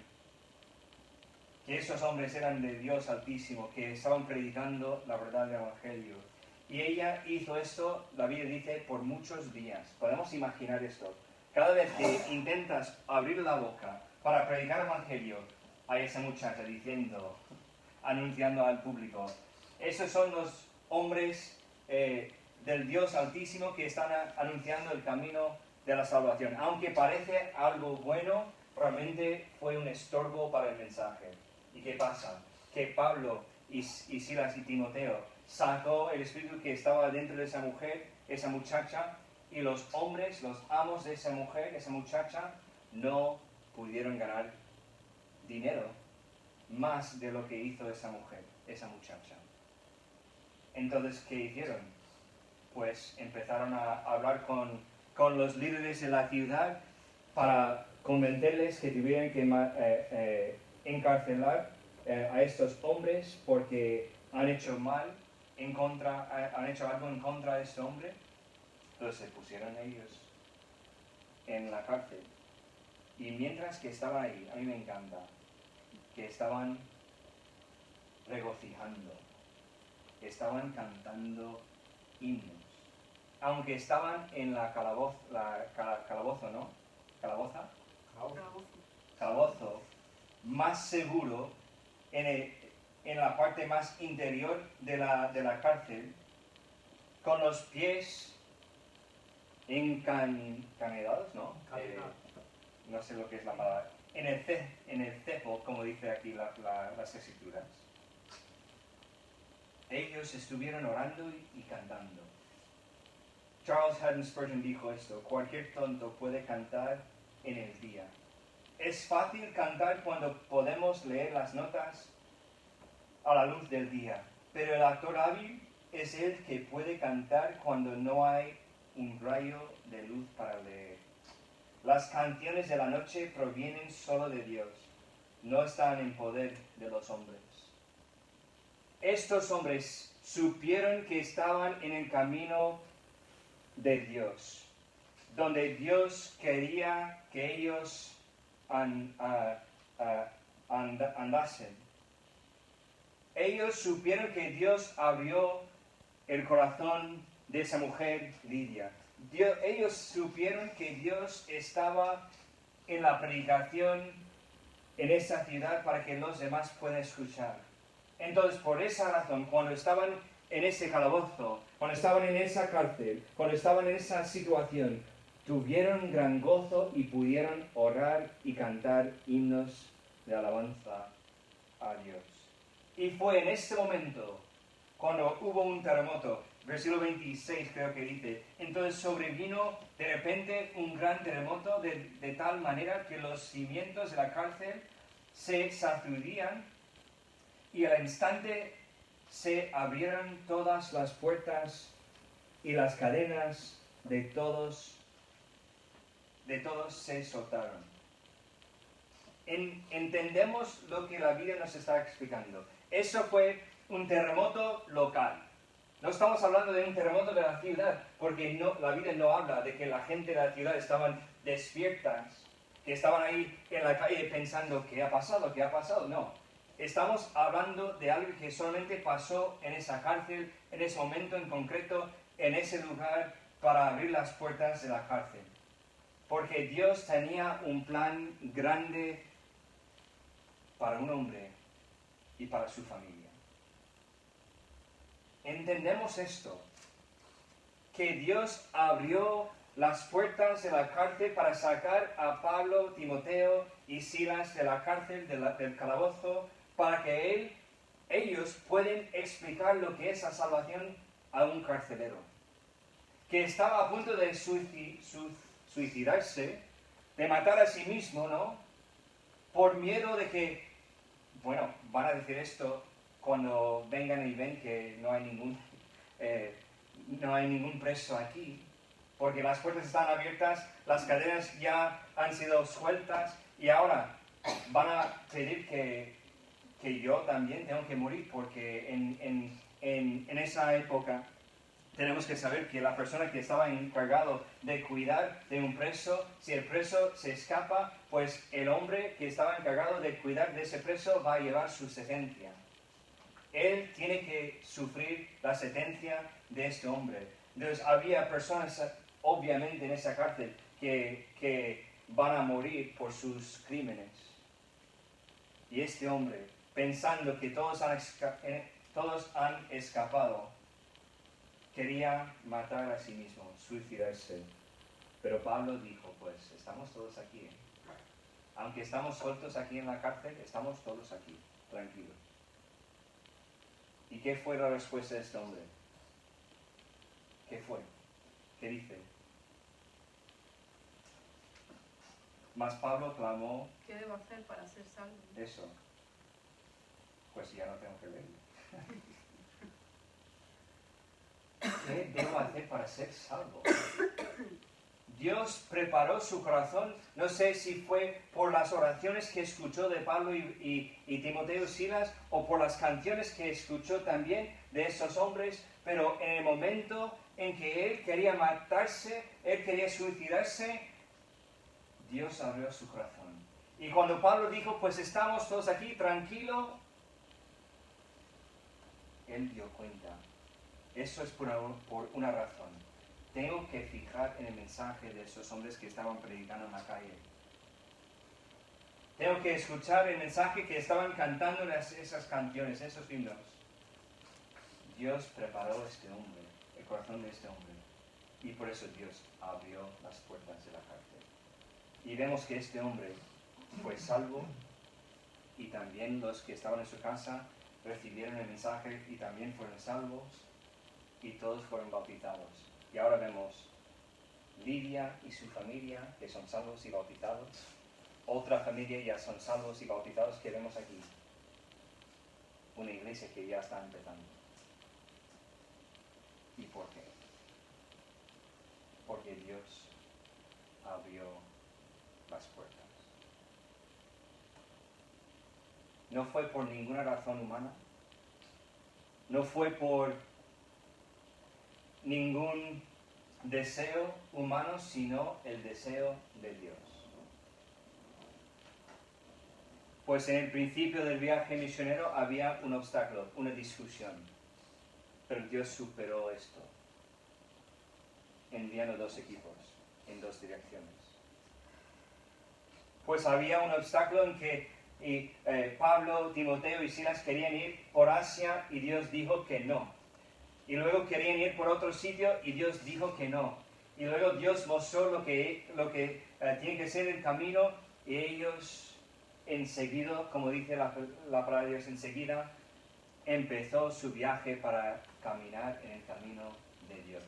[SPEAKER 1] que esos hombres eran de Dios Altísimo, que estaban predicando la verdad del Evangelio. Y ella hizo esto, la Biblia dice, por muchos días. Podemos imaginar esto. Cada vez que intentas abrir la boca para predicar el Evangelio, a esa muchacha diciendo, anunciando al público: esos son los hombres del Dios Altísimo que están anunciando el camino de la salvación. Aunque parece algo bueno, realmente fue un estorbo para el mensaje. ¿Y qué pasa? Que Pablo y Silas y Timoteo sacó el espíritu que estaba dentro de esa mujer, esa muchacha, y los hombres, los amos de esa mujer, esa muchacha, no pudieron ganar dinero más de lo que hizo esa mujer, esa muchacha. Entonces, ¿qué hicieron? Pues empezaron a hablar con los líderes de la ciudad para convencerles que tuvieran que encarcelar a estos hombres porque han hecho han hecho algo en contra de este hombre. Entonces se pusieron ellos en la cárcel. Y mientras que estaban ahí, a mí me encanta, que estaban regocijando, estaban cantando himnos. Aunque estaban en la calabozo, ¿no? ¿Calaboza? Calabozo, más seguro, en la parte más interior de la cárcel, con los pies encadenados, ¿no? No sé lo que es la palabra. En el cepo, como dice aquí las escrituras. Ellos estuvieron orando y cantando. Charles Haddon Spurgeon dijo esto: cualquier tonto puede cantar en el día. Es fácil cantar cuando podemos leer las notas a la luz del día, pero el actor hábil es el que puede cantar cuando no hay un rayo de luz para leer. Las canciones de la noche provienen solo de Dios, no están en poder de los hombres. Estos hombres supieron que estaban en el camino de Dios, donde Dios quería que ellos andasen. Ellos supieron que Dios abrió el corazón de esa mujer, Lidia. Ellos supieron que Dios estaba en la predicación en esa ciudad para que los demás puedan escuchar. Entonces, por esa razón, cuando estaban en ese calabozo, cuando estaban en esa cárcel, cuando estaban en esa situación, tuvieron gran gozo y pudieron orar y cantar himnos de alabanza a Dios. Y fue en este momento cuando hubo un terremoto. Versículo 26 creo que dice: entonces sobrevino de repente un gran terremoto de tal manera que los cimientos de la cárcel se sacudían y al instante se abrieron todas las puertas y las cadenas de todos se soltaron. Entendemos lo que la Biblia nos está explicando. Eso fue un terremoto local. No estamos hablando de un terremoto de la ciudad, porque la Biblia no habla de que la gente de la ciudad estaban despiertas, que estaban ahí en la calle pensando ¿qué ha pasado? ¿Qué ha pasado? No. Estamos hablando de algo que solamente pasó en esa cárcel, en ese momento en concreto, en ese lugar, para abrir las puertas de la cárcel. Porque Dios tenía un plan grande para un hombre y para su familia. Entendemos esto, que Dios abrió las puertas de la cárcel para sacar a Pablo, Timoteo y Silas de la cárcel, del calabozo, para que ellos puedan explicar lo que es la salvación a un carcelero, que estaba a punto de suicidarse, de matar a sí mismo, ¿no? Por miedo de que, van a decir esto cuando vengan y ven que no hay ningún preso aquí, porque las puertas están abiertas, las cadenas ya han sido sueltas y ahora van a pedir que yo también tengo que morir, porque en esa época tenemos que saber que la persona que estaba encargado de cuidar de un preso, si el preso se escapa, pues el hombre que estaba encargado de cuidar de ese preso va a llevar su sentencia. Él tiene que sufrir la sentencia de este hombre. Entonces había personas, obviamente, en esa cárcel que van a morir por sus crímenes. Y este hombre, pensando que todos han escapado, quería matar a sí mismo, suicidarse. Pero Pablo dijo, pues estamos todos aquí. Aunque estamos sueltos aquí en la cárcel, estamos todos aquí, tranquilos. ¿Y qué fue la respuesta de este hombre? ¿Qué fue? ¿Qué dice? Mas Pablo clamó,
[SPEAKER 6] ¿qué debo hacer para ser salvo?
[SPEAKER 1] eso. Pues ya no tengo que leerlo. ¿Qué debo hacer para ser salvo? Dios preparó su corazón, no sé si fue por las oraciones que escuchó de Pablo y Timoteo y Silas, o por las canciones que escuchó también de esos hombres, pero en el momento en que él quería matarse, él quería suicidarse, Dios abrió su corazón. Y cuando Pablo dijo, pues estamos todos aquí, tranquilo, él dio cuenta. Eso es por una razón. Tengo que fijar en el mensaje de esos hombres que estaban predicando en la calle. Tengo que escuchar el mensaje que estaban cantando esas canciones, esos himnos. Dios preparó a este hombre, el corazón de este hombre. Y por eso Dios abrió las puertas de la cárcel. Y vemos que este hombre fue salvo y también los que estaban en su casa recibieron el mensaje y también fueron salvos y todos fueron bautizados. Y ahora vemos Lidia y su familia que son salvos y bautizados. Otra familia ya son salvos y bautizados que vemos aquí. Una iglesia que ya está empezando. ¿Y por qué? Porque Dios abrió las puertas. No fue por ninguna razón humana. No fue por ningún deseo humano, sino el deseo de Dios. Pues en el principio del viaje misionero había un obstáculo, una discusión. Pero Dios superó esto, enviando 2 equipos en 2 direcciones. Pues había un obstáculo en que Pablo, Timoteo y Silas querían ir por Asia y Dios dijo que no. Y luego querían ir por otro sitio y Dios dijo que no. Y luego Dios mostró lo que tiene que ser el camino y ellos enseguida, como dice la palabra de Dios, enseguida empezó su viaje para caminar en el camino de Dios.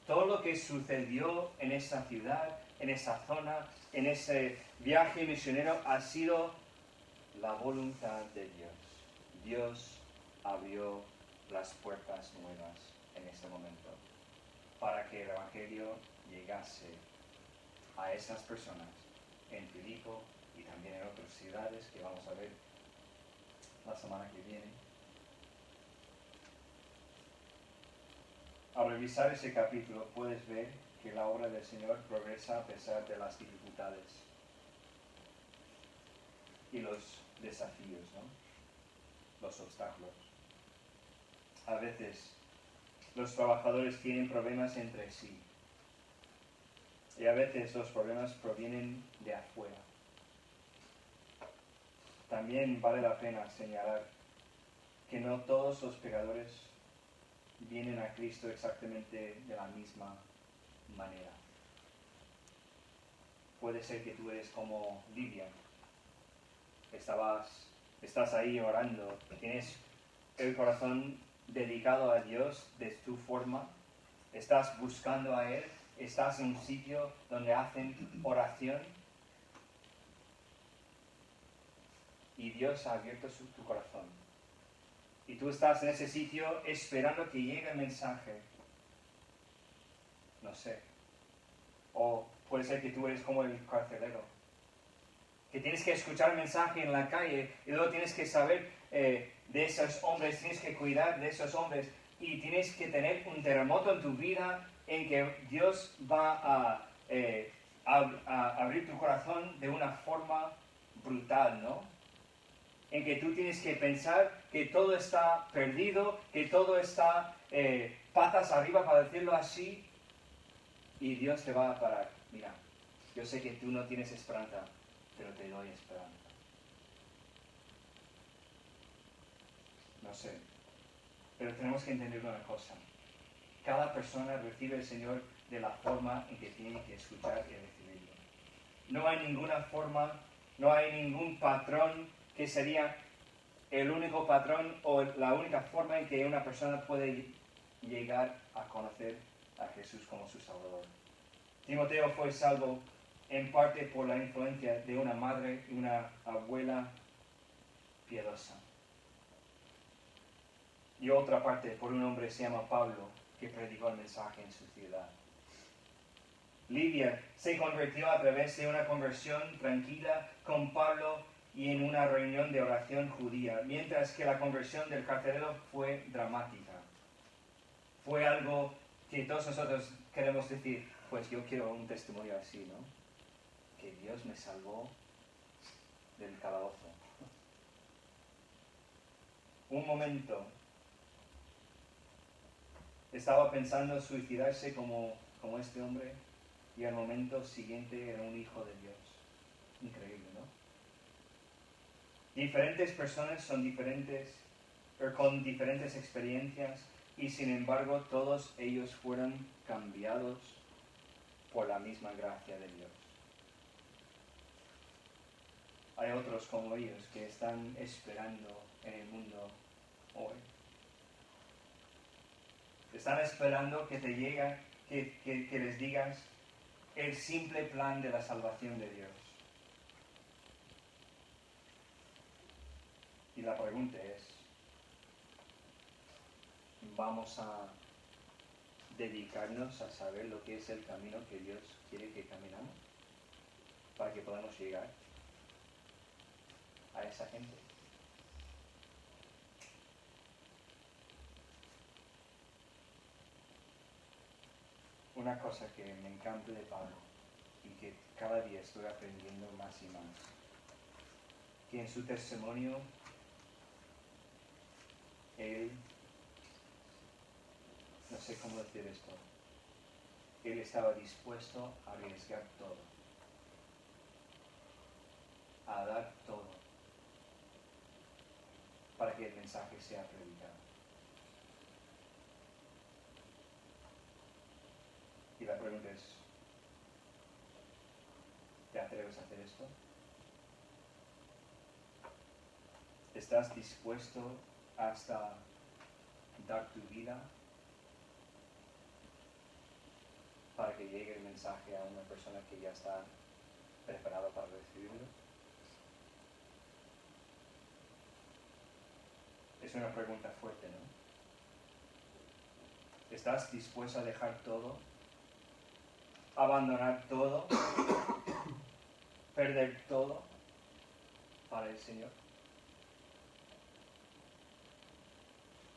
[SPEAKER 1] Todo lo que sucedió en esa ciudad, en esa zona, en ese viaje misionero ha sido la voluntad de Dios. Dios abrió las puertas nuevas en ese momento para que el Evangelio llegase a esas personas en Filipo y también en otras ciudades que vamos a ver la semana que viene. Al revisar ese capítulo puedes ver que la obra del Señor progresa a pesar de las dificultades y los desafíos, ¿no? Los obstáculos. A veces los trabajadores tienen problemas entre sí y a veces los problemas provienen de afuera. También vale la pena señalar que no todos los pecadores vienen a Cristo exactamente de la misma manera. Puede ser que tú eres como Lidia. Estás ahí orando, tienes el corazón dedicado a Dios de tu forma, estás buscando a Él, estás en un sitio donde hacen oración y Dios ha abierto tu corazón. Y tú estás en ese sitio esperando que llegue el mensaje. No sé. O puede ser que tú eres como el carcelero, que tienes que escuchar el mensaje en la calle y luego tienes que saber de esos hombres, tienes que cuidar de esos hombres y tienes que tener un terremoto en tu vida en que Dios va a abrir tu corazón de una forma brutal, ¿no? En que tú tienes que pensar que todo está perdido, que todo está patas arriba, para decirlo así, y Dios te va a parar. Mira, yo sé que tú no tienes esperanza, pero te doy esperanza. No sé, pero tenemos que entender una cosa. Cada persona recibe al Señor de la forma en que tiene que escuchar y recibirlo. No hay ninguna forma, no hay ningún patrón que sería el único patrón o la única forma en que una persona puede llegar a conocer a Jesús como su Salvador. Timoteo fue salvo en parte por la influencia de una madre y una abuela piadosa. Y otra parte por un hombre que se llama Pablo, que predicó el mensaje en su ciudad. Lidia se convirtió a través de una conversión tranquila con Pablo y en una reunión de oración judía, mientras que la conversión del carcelero fue dramática. Fue algo que todos nosotros queremos decir, pues yo quiero un testimonio así, ¿no? Que Dios me salvó del calabozo. Un momento estaba pensando en suicidarse como este hombre, y al momento siguiente era un hijo de Dios. Increíble, ¿no? Diferentes personas son diferentes, con diferentes experiencias, y sin embargo todos ellos fueron cambiados por la misma gracia de Dios. Hay otros como ellos que están esperando en el mundo hoy. Están esperando que te llegue, que les digas el simple plan de la salvación de Dios. Y la pregunta es, ¿vamos a dedicarnos a saber lo que es el camino que Dios quiere que caminamos para que podamos llegar a esa gente? Una cosa que me encanta de Pablo y que cada día estoy aprendiendo más y más, que en su testimonio él, no sé cómo decir esto, él estaba dispuesto a arriesgar todo, a dar todo, para que el mensaje sea predicado. Y la pregunta es, ¿te atreves a hacer esto? ¿Estás dispuesto hasta dar tu vida para que llegue el mensaje a una persona que ya está preparada para recibirlo? Es una pregunta fuerte, ¿no? ¿Estás dispuesto a dejar todo? ¿Abandonar todo? ¿Perder todo para el Señor?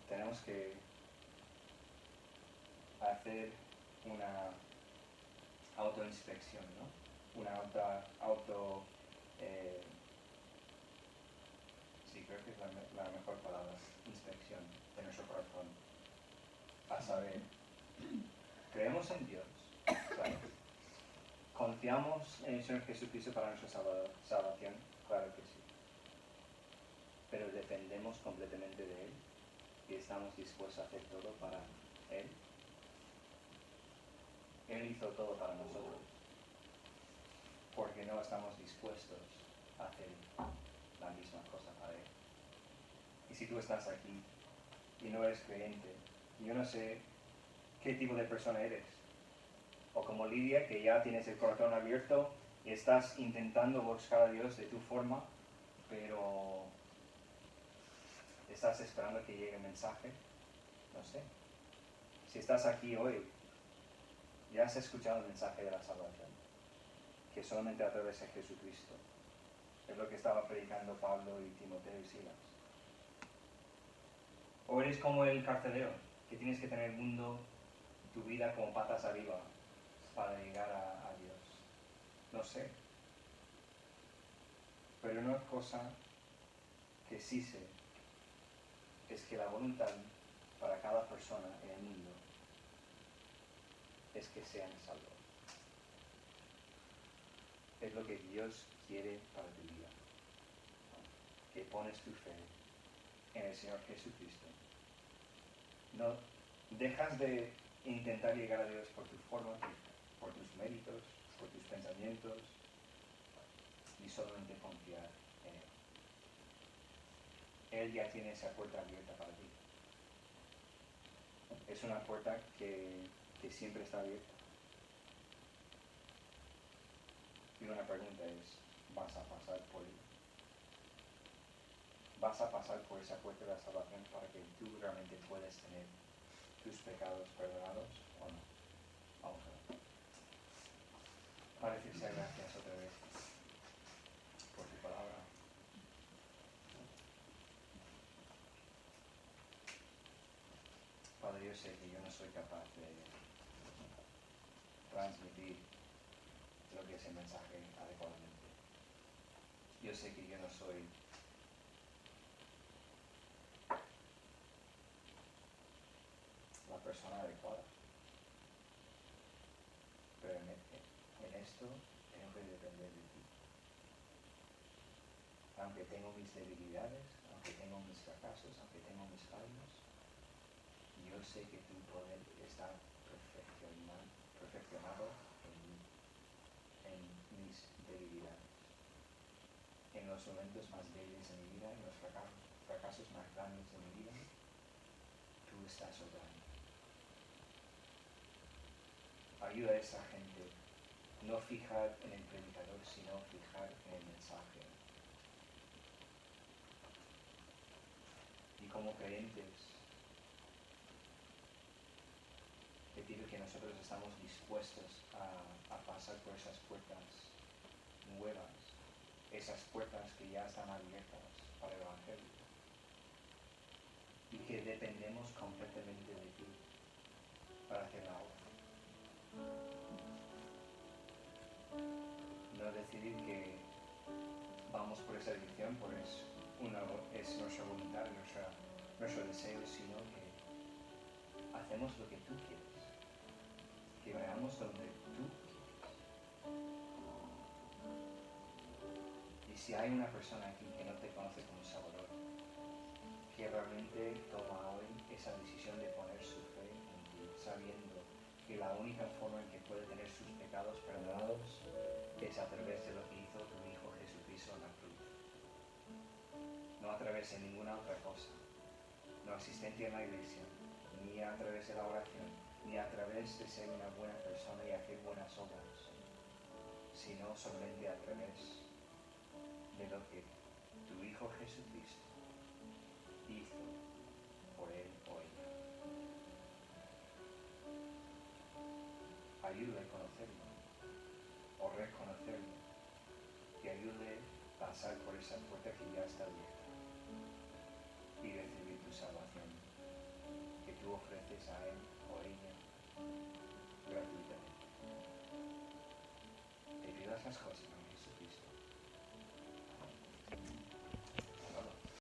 [SPEAKER 1] Tenemos que hacer una autoinspección, ¿no? Una sí, creo que es la mejor palabra, inspección de nuestro corazón. A saber, creemos en Dios, ¿sabes? ¿Confiamos en el Señor Jesucristo para nuestra salvación? Claro que sí. Pero dependemos completamente de Él y estamos dispuestos a hacer todo para Él. Él hizo todo para nosotros, porque no estamos dispuestos a hacer la misma cosa para Él. Y si tú estás aquí y no eres creyente, yo no sé qué tipo de persona eres. O como Lidia, que ya tienes el corazón abierto y estás intentando buscar a Dios de tu forma, pero estás esperando que llegue el mensaje. No sé. Si estás aquí hoy, ya has escuchado el mensaje de la salvación, que solamente a través de Jesucristo. Es lo que estaba predicando Pablo y Timoteo y Silas. O eres como el carcelero, que tienes que tener el mundo, tu vida como patas arriba para llegar a Dios. No sé. Pero una cosa que sí sé es que la voluntad para cada persona en el mundo es que sean salvos. Es lo que Dios quiere para tu vida. Que pones tu fe en el Señor Jesucristo. No dejas de intentar llegar a Dios por tu forma, por tus méritos, por tus pensamientos, y solamente confiar en Él. Él ya tiene esa puerta abierta para ti. Es una puerta que siempre está abierta. Y una pregunta es, ¿vas a pasar por él? ¿Vas a pasar por esa puerta de la salvación para que tú realmente puedas tener tus pecados perdonados o no? Vamos a ver. Padre, sea gracias otra vez por tu palabra. Padre, yo sé que yo no soy capaz de transmitir lo que es el mensaje adecuadamente. Yo sé que yo no soy la persona adecuada, pero en esto tengo que depender de ti. Aunque tengo mis debilidades, aunque tengo mis fracasos, aunque tengo mis fallos, yo sé que tu poder está perfeccionado en mí, en mis debilidades, en los momentos más débiles de mi vida, en los fracasos más grandes de mi vida. Tú estás obrando. Ayuda a esa gente, no fijar en el predicador, sino fijar en el mensaje. Y como creyentes, te pido que nosotros estamos dispuestos a pasar por esas puertas nuevas, esas puertas que ya están abiertas para el Evangelio, y que dependemos completamente de ti para hacer la obra. No decidir que vamos por esa dirección, pues es nuestra voluntad, nuestro deseo, sino que hacemos lo que tú quieres, que vayamos donde tú quieres. Y si hay una persona aquí que no te conoce como Salvador, que realmente toma hoy esa decisión de poner su fe en ti, sabiendo que la única forma en que puede tener sus pecados perdonados es a través de lo que hizo tu Hijo Jesucristo en la cruz. No a través de ninguna otra cosa, no asistencia en la iglesia, ni a través de la oración, ni a través de ser una buena persona y hacer buenas obras, sino solamente a través de lo que tu Hijo Jesucristo hizo por él o ella. Ayúdale a conocerlo o reconocerlo, que ayude a pasar por esa puerta que ya está abierta y recibir tu salvación que tú ofreces a él o ella gratuitamente. Te pido esas cosas.